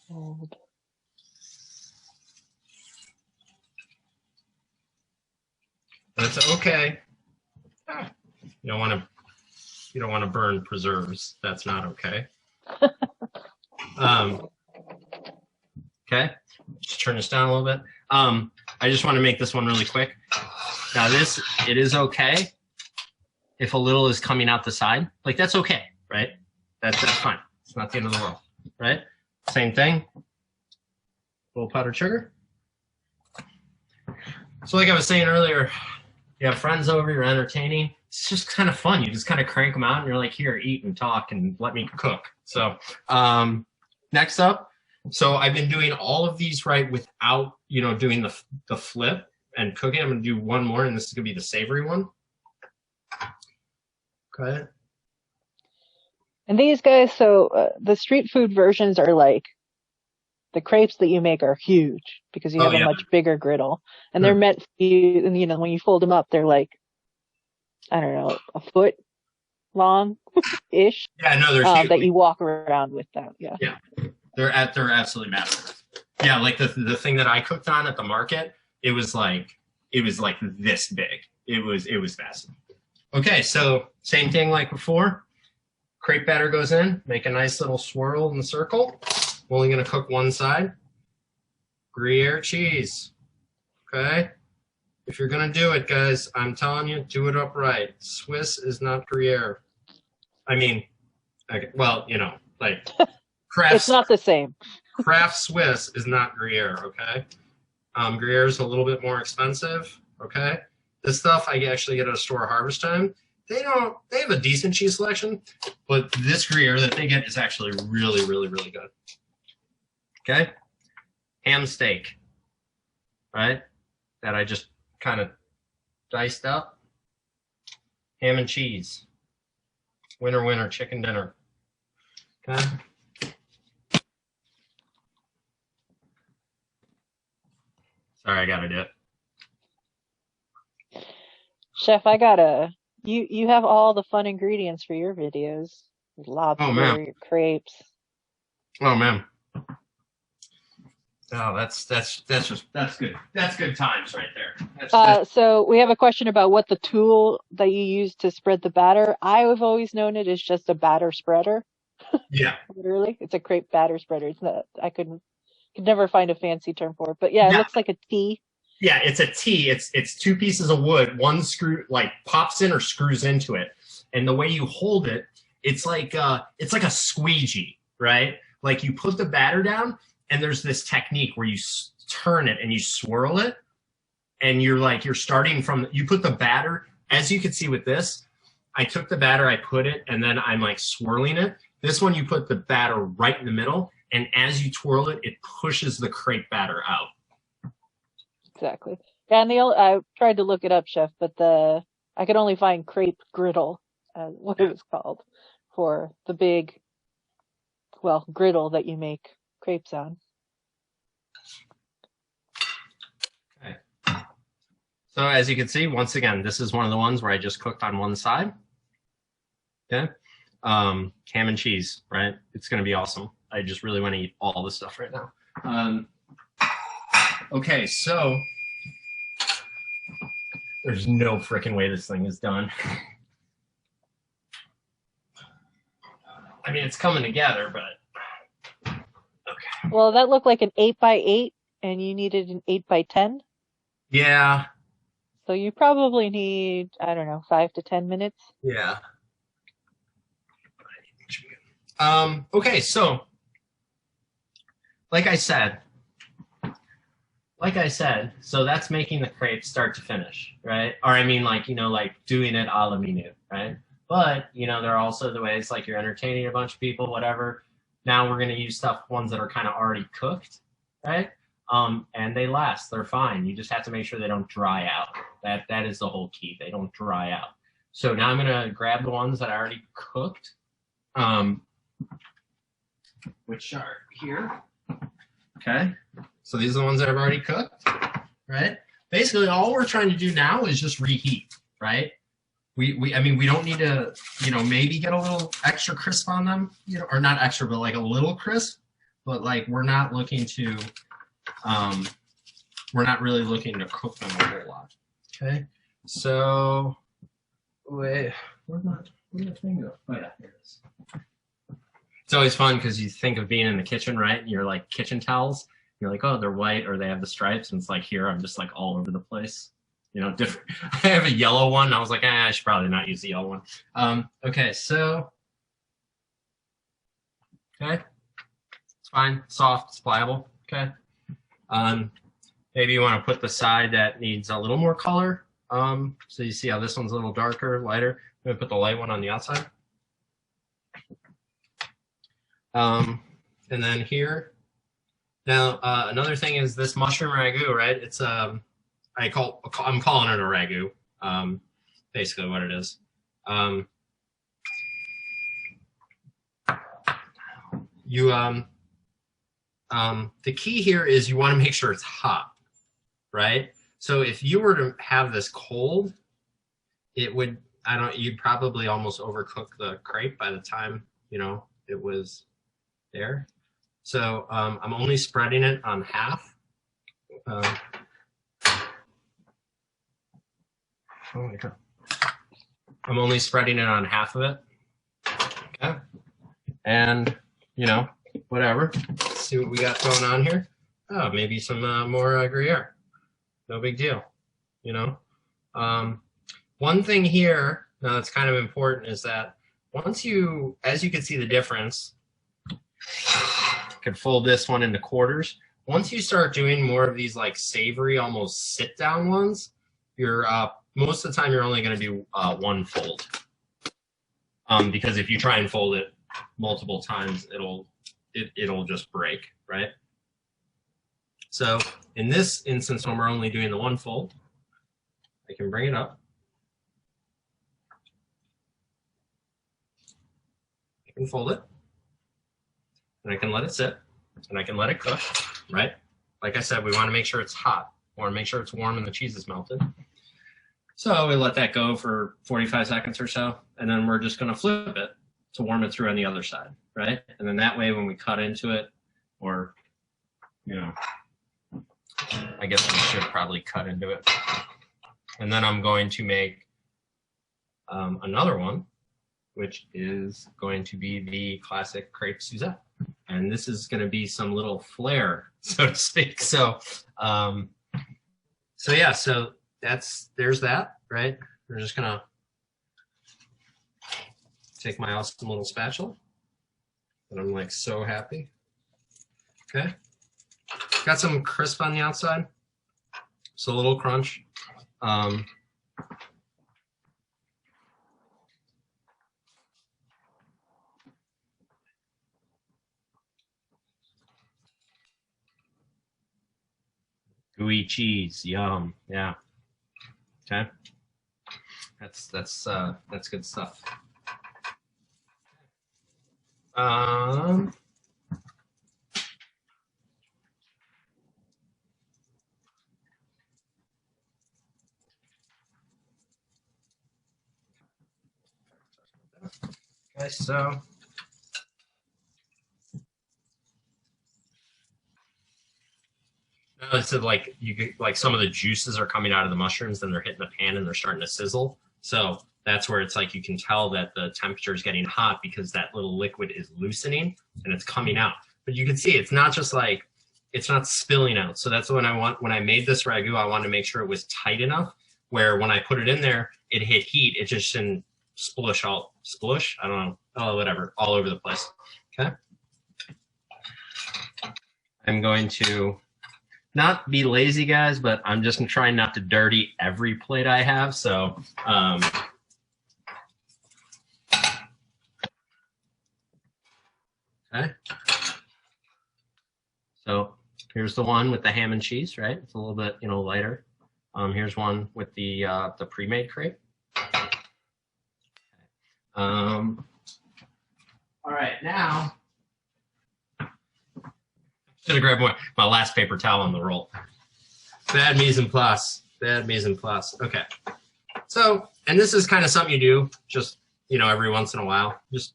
Hold. That's okay. You don't want to burn preserves. That's not okay. Okay. Just turn this down a little bit. I just want to make this one really quick. Now it is okay if a little is coming out the side. Like that's okay, right? That's fine. It's not the end of the world, right? Same thing. A little powdered sugar. So like I was saying earlier, you have friends over, you're entertaining. It's just kind of fun. You just kind of crank them out and you're like, here, eat and talk and let me cook. So next up, so I've been doing all of these right without, doing the flip and cooking. I'm going to do one more, and this is going to be the savory one. Okay. And these guys, so the street food versions are like the crepes that you make are huge because you Oh have a yeah. much bigger griddle, and they're Hmm. meant for you. And when you fold them up, they're like, I don't know, a foot long ish. Yeah, no, they're huge. That you walk around with them. Yeah. Yeah, they're absolutely massive. Yeah, like the thing that I cooked on at the market, it was like this big. It was massive. Okay, so same thing like before. Crepe batter goes in. Make a nice little swirl in the circle. We're only gonna cook one side. Gruyere cheese. Okay. If you're gonna do it, guys, I'm telling you, do it upright. Swiss is not Gruyere. I mean, okay, well, like It's not the same. Kraft Swiss is not Gruyere, okay? Gruyere is a little bit more expensive, okay? This stuff I actually get at a store Harvest Time. They have a decent cheese selection, but this Gruyere that they get is actually really, really, really good. Okay? Ham steak, right? That I just kind of diced up. Ham and cheese. Winner, winner, chicken dinner. Okay? Sorry, I gotta do it. Chef, you have all the fun ingredients for your videos. Your lobster, Oh man. your crepes. Oh man. Oh, that's good. That's good times right there. So we have a question about what the tool that you use to spread the batter. I've always known it as just a batter spreader. Yeah. Literally, it's a crepe batter spreader. It's not. Could never find a fancy term for it. But yeah, it looks like a T. Yeah, it's a T. It's two pieces of wood. One screw like pops in or screws into it, and the way you hold it, it's like a squeegee, right? Like you put the batter down, and there's this technique where you turn it and you swirl it, and you're starting from. You put the batter, as you can see with this. I took the batter, I put it, and then I'm like swirling it. This one, you put the batter right in the middle, and as you twirl it, it pushes the crepe batter out. Exactly. Yeah, and I tried to look it up, Chef, but I could only find crepe griddle, what it was called, for the big, griddle that you make crepes on. Okay. So as you can see, once again, this is one of the ones where I just cooked on one side. Okay. Ham and cheese, right? It's going to be awesome. I just really want to eat all this stuff right now. Okay, so there's no freaking way this thing is done. I mean, it's coming together, but okay. Well, that looked like an 8x8, and you needed an 8x10. Yeah. So you probably need, I don't know, 5 to 10 minutes. Yeah. Okay, so like I said, so that's making the crepe start to finish, right? Or I mean, like doing it a la minute, right? But there are also the ways like you're entertaining a bunch of people, whatever. Now we're gonna use ones that are kind of already cooked, right? And they last, they're fine. You just have to make sure they don't dry out. That is the whole key. They don't dry out. So now I'm gonna grab the ones that I already cooked, which are here. Okay. So these are the ones that I've already cooked, right? Basically, all we're trying to do now is just reheat, right? I mean, we don't need to, maybe get a little extra crisp on them, or not extra, but like a little crisp. But like, we're not looking to, we're not really looking to cook them a whole lot. Okay. So, wait, where'd my thing go? Oh yeah, here it is. It's always fun because you think of being in the kitchen, right? And you're like kitchen towels. You're like, oh, they're white or they have the stripes. And it's like here, I'm just like all over the place. Different. I have a yellow one. And I was like, I should probably not use the yellow one. Okay, so. Okay. It's fine. Soft. It's pliable. Okay. Maybe you want to put the side that needs a little more color. So you see how this one's a little darker, lighter. I'm going to put the light one on the outside. And then here, now another thing is this mushroom ragu, right? It's I'm calling it a ragu. Basically what it is. the key here is you want to make sure it's hot, right? So if you were to have this cold, it would, you'd probably almost overcook the crepe by the time, it was there. So I'm only spreading it on half. Oh my God. I'm only spreading it on half of it. Okay. And, whatever. Let's see what we got going on here. Oh, maybe some more Gruyere. No big deal, One thing here that's kind of important is that once you, as you can see the difference, I could fold this one into quarters. Once you start doing more of these like savory, almost sit down ones, you're most of the time you're only going to do one fold. Because if you try and fold it multiple times, it'll just break, right? So in this instance, when we're only doing the one fold, I can bring it up. I can fold it, and I can let it sit, and I can let it cook, right? Like I said, we want to make sure it's hot. We want to make sure it's warm and the cheese is melted. So we let that go for 45 seconds or so, and then we're just going to flip it to warm it through on the other side, right? And then that way when we cut into it, or, I guess we should probably cut into it. And then I'm going to make another one, which is going to be the classic Crepe Suzette. And this is going to be some little flair, so to speak. So, yeah, so there's that, right? We're just going to take my awesome little spatula. And I'm like so happy. Okay. Got some crisp on the outside. So a little crunch. Gooey cheese, yum, yeah. Okay, that's good stuff. Okay, so so like you get, like some of the juices are coming out of the mushrooms, then they're hitting the pan and they're starting to sizzle. So that's where it's like you can tell that the temperature is getting hot because that little liquid is loosening and it's coming out. But you can see it's not just like, it's not spilling out. So that's when I made this ragu, I wanted to make sure it was tight enough where when I put it in there, it hit heat. It just didn't splush, I don't know, oh, whatever, all over the place. Okay. I'm going to not be lazy, guys, but I'm just trying not to dirty every plate I have. So, okay. So here's the one with the ham and cheese, right? It's a little bit, lighter. Here's one with the pre-made crepe. All right, now should have grabbed my last paper towel on the roll. Bad mise en place. Bad mise en place. Okay. So, and this is kind of something you do just, every once in a while. Just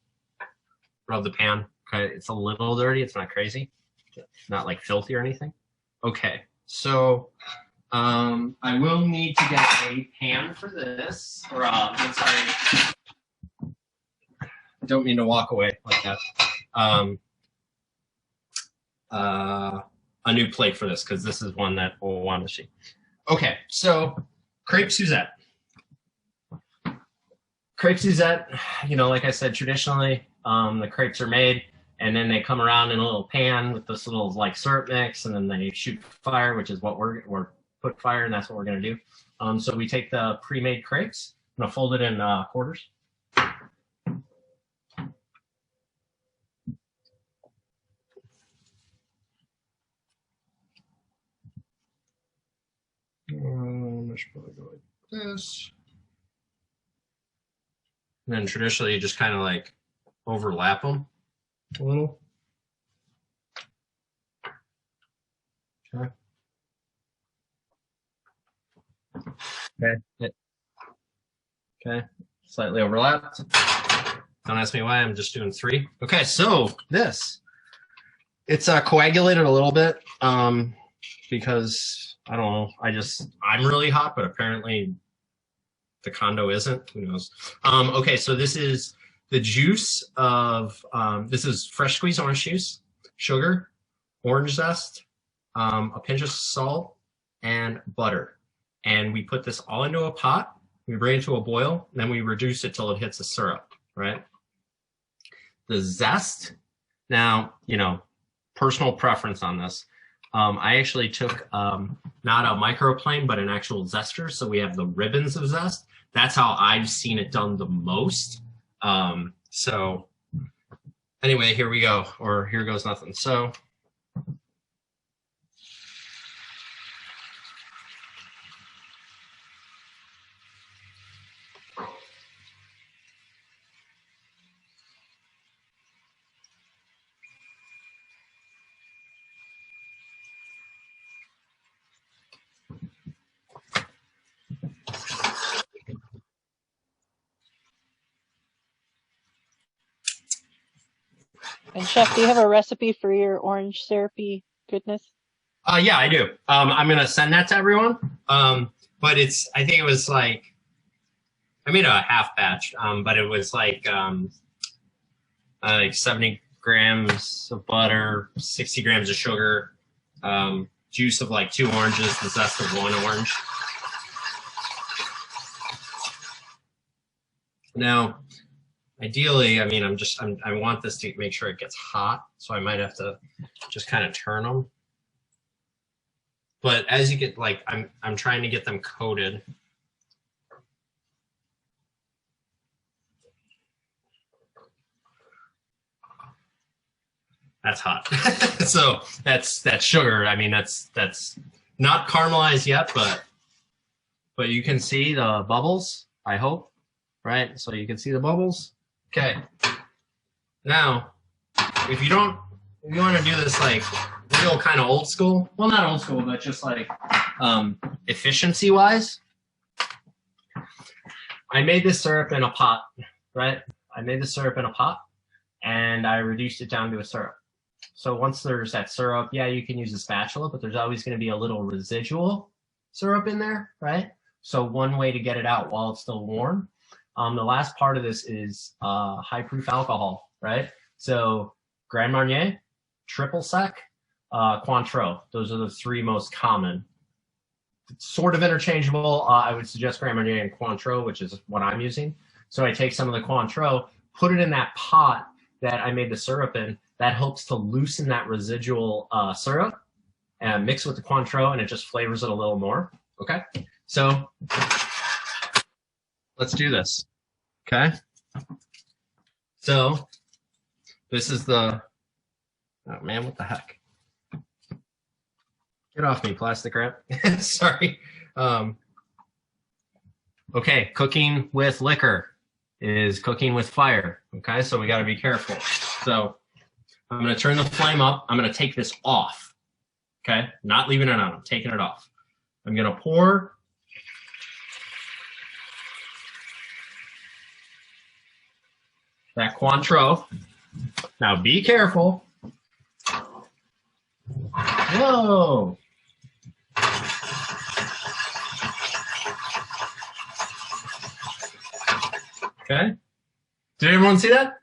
rub the pan. Okay. It's a little dirty. It's not crazy. Not like filthy or anything. Okay. So, I will need to get a pan for this. Or, I'm sorry. I don't mean to walk away like that. A new plate for this because this is one that we'll want to see. Okay, so Crepe Suzette. Crepe Suzette, like I said, traditionally the crepes are made and then they come around in a little pan with this little like syrup mix and then they shoot fire, which is what we're put fire, and that's what we're going to do. So we take the pre-made crepes, I'm going to fold it in quarters. I should probably go like this. And then traditionally you just kind of like overlap them a little. Okay. Okay. Okay. Slightly overlapped. Don't ask me why. I'm just doing 3. Okay. So this, it's coagulated a little bit because I don't know. I'm really hot, but apparently the condo isn't. Who knows? Okay. So this is the juice of this is fresh squeezed orange juice, sugar, orange zest, a pinch of salt, and butter. And we put this all into a pot. We bring it to a boil, and then we reduce it till it hits a syrup, right? The zest, now, you know, personal preference on this. I actually took not a microplane, but an actual zester. So we have the ribbons of zest. That's how I've seen it done the most. So anyway, here we go, or here goes nothing. So And Chef, do you have a recipe for your orange syrupy goodness? yeah, I do. I'm gonna send that to everyone. But I think it was like, I made a half batch, but it was like 70 grams of butter, 60 grams of sugar, juice of like 2 oranges, the zest of 1 orange. Now, ideally, I mean, I want this to make sure it gets hot, so I might have to just kind of turn them. But as you get, like, I'm trying to get them coated. That's hot. So that's sugar. I mean, that's not caramelized yet, but you can see the bubbles, I hope, right? So you can see the bubbles. Okay. Now, if you want to do this like real kind of old school, well, not old school, but just like efficiency wise, I made this syrup in a pot, right? I made the syrup in a pot and I reduced it down to a syrup. So once there's that syrup, yeah, you can use a spatula, but there's always going to be a little residual syrup in there, right? So one way to get it out while it's still warm. The last part of this is high proof alcohol, right? So Grand Marnier, triple sec, Cointreau. Those are the 3 most common. It's sort of interchangeable. I would suggest Grand Marnier and Cointreau, which is what I'm using. So I take some of the Cointreau, put it in that pot that I made the syrup in. That helps to loosen that residual syrup and mix with the Cointreau, and it just flavors it a little more. Okay, so let's do this. Okay, so this is the, oh man, what the heck? Get off me, plastic wrap. Sorry. Okay, cooking with liquor is cooking with fire. Okay, so we got to be careful. So I'm going to turn the flame up. I'm going to take this off. Okay, not leaving it on. I'm taking it off. I'm going to pour that Cointreau. Now be careful. Whoa. Okay. Did everyone see that?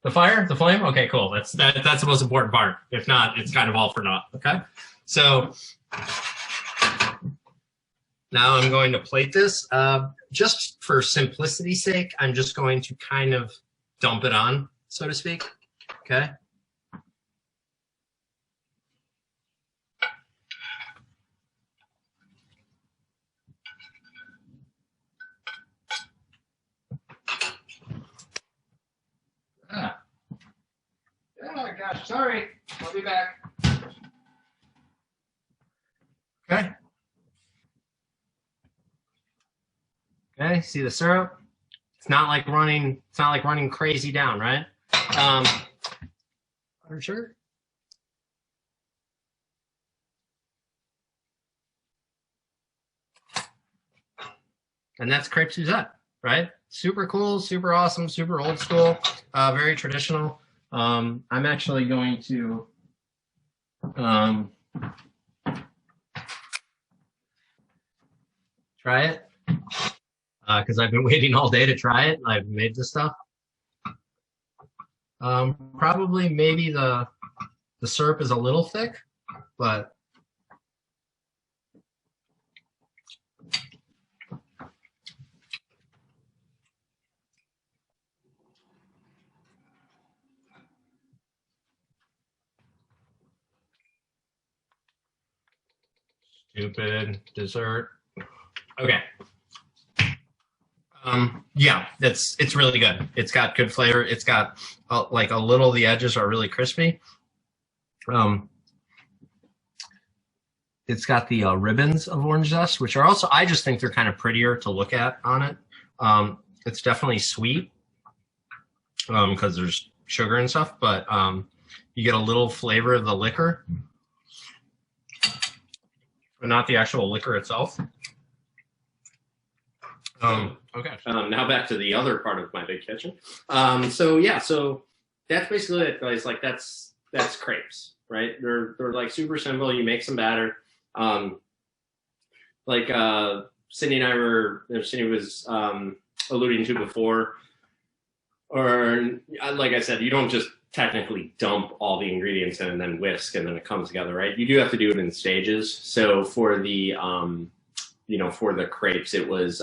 The fire, the flame? Okay, cool. That's the most important part. If not, it's kind of all for naught. Okay. So now I'm going to plate this. Just for simplicity's sake, I'm just going to kind of dump it on, so to speak. Okay. Oh gosh, sorry. I'll be back. Okay. Okay, see the syrup? It's not like running crazy down, right? Butter sugar. And that's Crepe Suzette, right? Super cool, super awesome, super old school, very traditional. I'm actually going to try it because I've been waiting all day to try it. I've made this stuff. Probably maybe the syrup is a little thick, but stupid dessert. Okay. Yeah, it's really good. It's got good flavor. It's got like a little. The edges are really crispy. It's got the ribbons of orange zest, which are also, I just think they're kind of prettier to look at on it. It's definitely sweet because there's sugar and stuff, but you get a little flavor of the liquor, but not the actual liquor itself. Okay. Now back to the other part of my big kitchen. So that's basically it, guys. Like that's crepes, right? They're like super simple. You make some batter. Like Cindy was alluding to before, or like I said, you don't just technically dump all the ingredients in and then whisk and then it comes together, right? You do have to do it in stages. So for the for the crepes, it was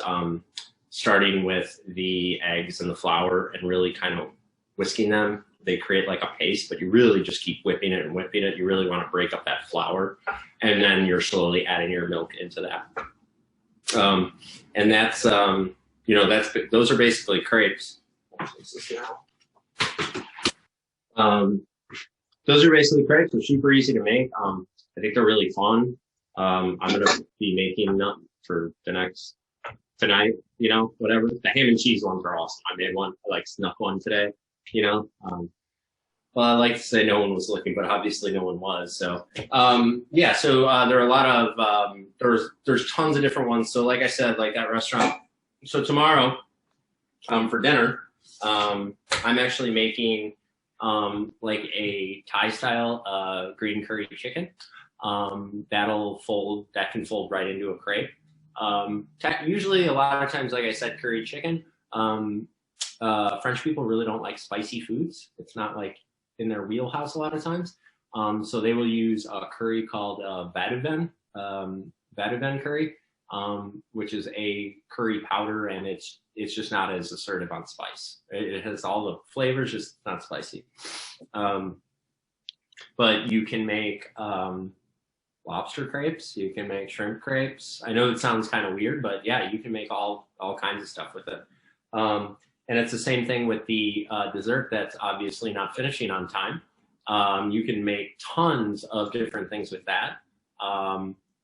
starting with the eggs and the flour and really kind of whisking them. They create like a paste, but you really just keep whipping it and whipping it. You really want to break up that flour, and then you're slowly adding your milk into that. And that's those are basically crepes. Those are basically crepes. They're super easy to make. I think they're really fun. I'm gonna be making them for tonight. Whatever. The ham and cheese ones are awesome. I made one. I like snuck one today. Well, I like to say no one was looking, but obviously no one was. So, there are a lot of, there's tons of different ones. So like I said, like that restaurant. So tomorrow, for dinner, I'm actually making, like a Thai style, green curry chicken. That can fold right into a crepe. Usually a lot of times, like I said, curry chicken, French people really don't like spicy foods. It's not like in their wheelhouse a lot of times. So they will use a curry called Vadaven curry, which is a curry powder, and it's just not as assertive on spice. It has all the flavors, just not spicy. But you can make lobster crepes. You can make shrimp crepes. I know it sounds kind of weird, but yeah, you can make all kinds of stuff with it. And it's the same thing with the dessert that's obviously not finishing on time. You can make tons of different things with that.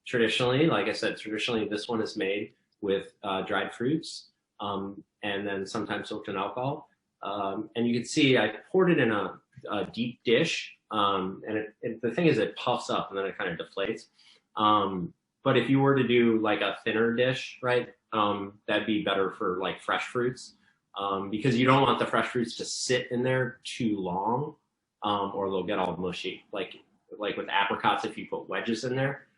Traditionally, like I said, this one is made with dried fruits and then sometimes soaked in alcohol. And you can see I poured it in a deep dish. And the thing is, it puffs up and then it kind of deflates. But if you were to do like a thinner dish, right, that'd be better for like fresh fruits. Because you don't want the fresh fruits to sit in there too long, or they'll get all mushy. Like with apricots, if you put wedges in there,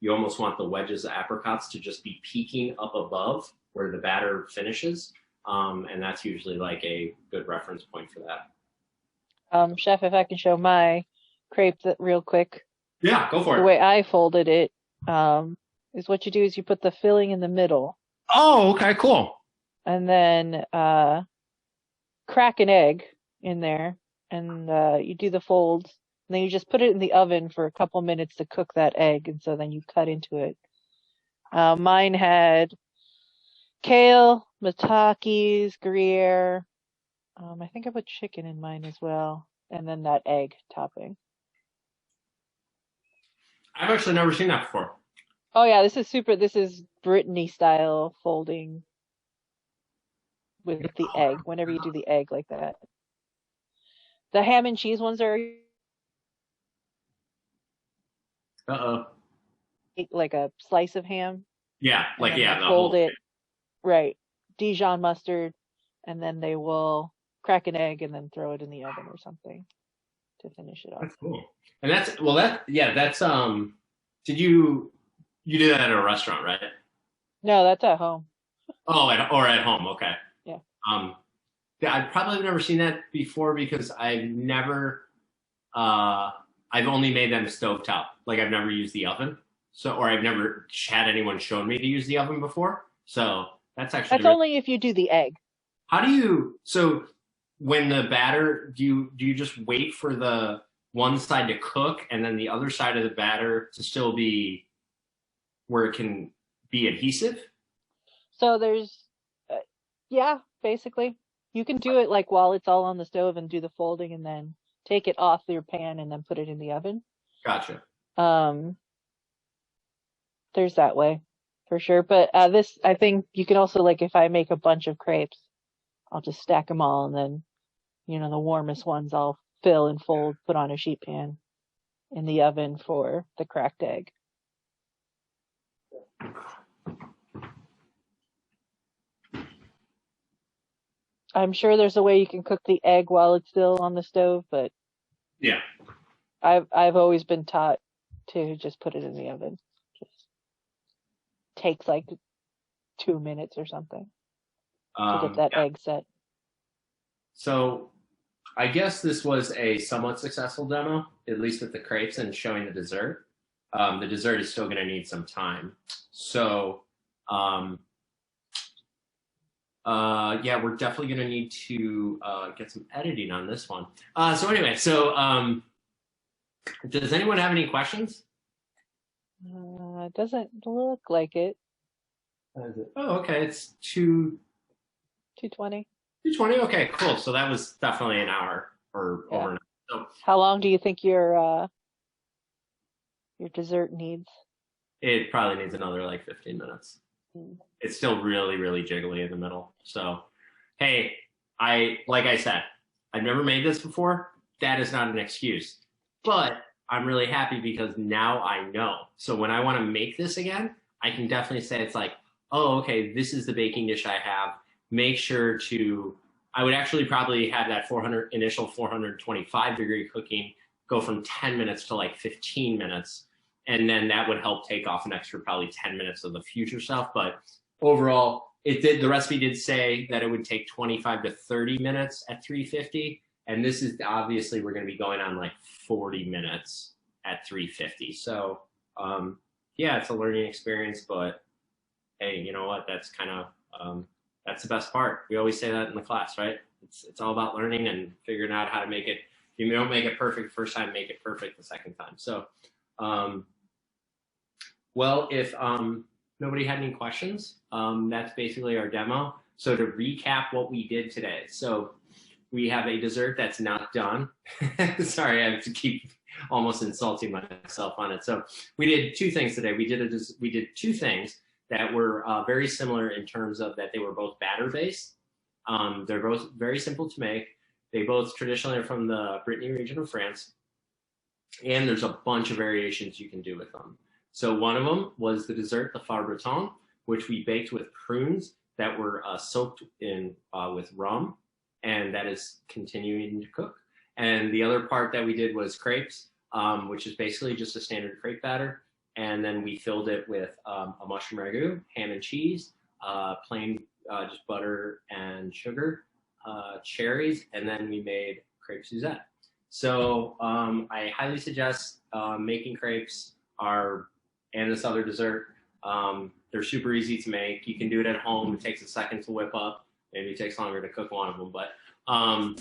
you almost want the wedges of apricots to just be peeking up above where the batter finishes, and that's usually like a good reference point for that. Chef, if I can show my crepe real quick. Yeah, go for it. The way I folded it is what you do is you put the filling in the middle. Oh, okay, cool. And then crack an egg in there, and you do the folds, and then you just put it in the oven for a couple minutes to cook that egg, and so then you cut into it. Mine had kale, matakis, Gruyere. I think I put chicken in mine as well, and then that egg topping. I've actually never seen that before. Oh yeah, this is Brittany style folding with the egg, whenever you do the egg like that. The ham and cheese ones are like a slice of ham. Yeah, like yeah, fold it. right, Dijon mustard, and then they will crack an egg and then throw it in the oven or something to finish it off. That's cool. And that's did you do that at a restaurant, right? No, that's at home. Oh, or at home. Okay. Yeah. Yeah, I probably have never seen that before because I've only made them stovetop. Like I've never used the oven. So, or I've never had anyone show me to use the oven before. So That's only if you do the egg. So when the batter, do you just wait for the one side to cook and then the other side of the batter to still be where it can be adhesive? So yeah, basically. You can do it like while it's all on the stove and do the folding and then take it off your pan and then put it in the oven. Gotcha. There's that way for sure. But this, I think you can also, like, if I make a bunch of crepes, I'll just stack them all and then, the warmest ones I'll fill and fold, put on a sheet pan in the oven for the cracked egg. I'm sure there's a way you can cook the egg while it's still on the stove, but yeah, I've always been taught to just put it in the oven. Just takes like 2 minutes or something to get that egg set. So I guess this was a somewhat successful demo, at least with the crepes and showing the dessert. The dessert is still going to need some time. So yeah, we're definitely going to need to get some editing on this one. So anyway, does anyone have any questions? It doesn't look like it. Oh, okay. It's 2:20. 2:20. Okay, cool. So that was definitely an hour or over. So how long do you think your dessert needs? It probably needs another like 15 minutes. It's still really, really jiggly in the middle. So, hey, like I said, I've never made this before. That is not an excuse. But I'm really happy because now I know. So when I want to make this again, I can definitely say it's like, oh, okay, this is the baking dish I have. Make sure I would actually probably have that initial 425 degree cooking go from 10 minutes to like 15 minutes. And then that would help take off an extra probably 10 minutes of the future stuff. But overall, the recipe did say that it would take 25 to 30 minutes at 350. And this is obviously, we're going to be going on like 40 minutes at 350. So yeah, it's a learning experience, but hey, you know what? That's kind of, that's the best part. We always say that in the class, right? It's all about learning and figuring out how to make it. If you don't make it perfect the first time, make it perfect the second time. So, well, if nobody had any questions, that's basically our demo. So to recap what we did today. So we have a dessert that's not done. Sorry, I have to keep almost insulting myself on it. So we did two things today. We did two things that were very similar in terms of that they were both batter-based. They're both very simple to make. They both traditionally are from the Brittany region of France. And there's a bunch of variations you can do with them. So one of them was the dessert, the Far Breton, which we baked with prunes that were soaked in with rum, and that is continuing to cook. And the other part that we did was crepes, which is basically just a standard crepe batter. And then we filled it with a mushroom ragu, ham and cheese, plain just butter and sugar, cherries, and then we made Crepe Suzette. So I highly suggest making crepes and this other dessert. They're super easy to make. You can do it at home. It takes a second to whip up. Maybe it takes longer to cook one of them, but so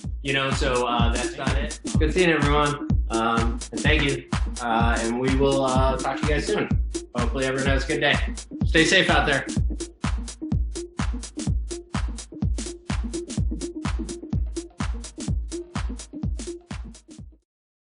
that's about it. Good seeing everyone. And thank you. And we will talk to you guys soon. Hopefully everyone has a good day. Stay safe out there.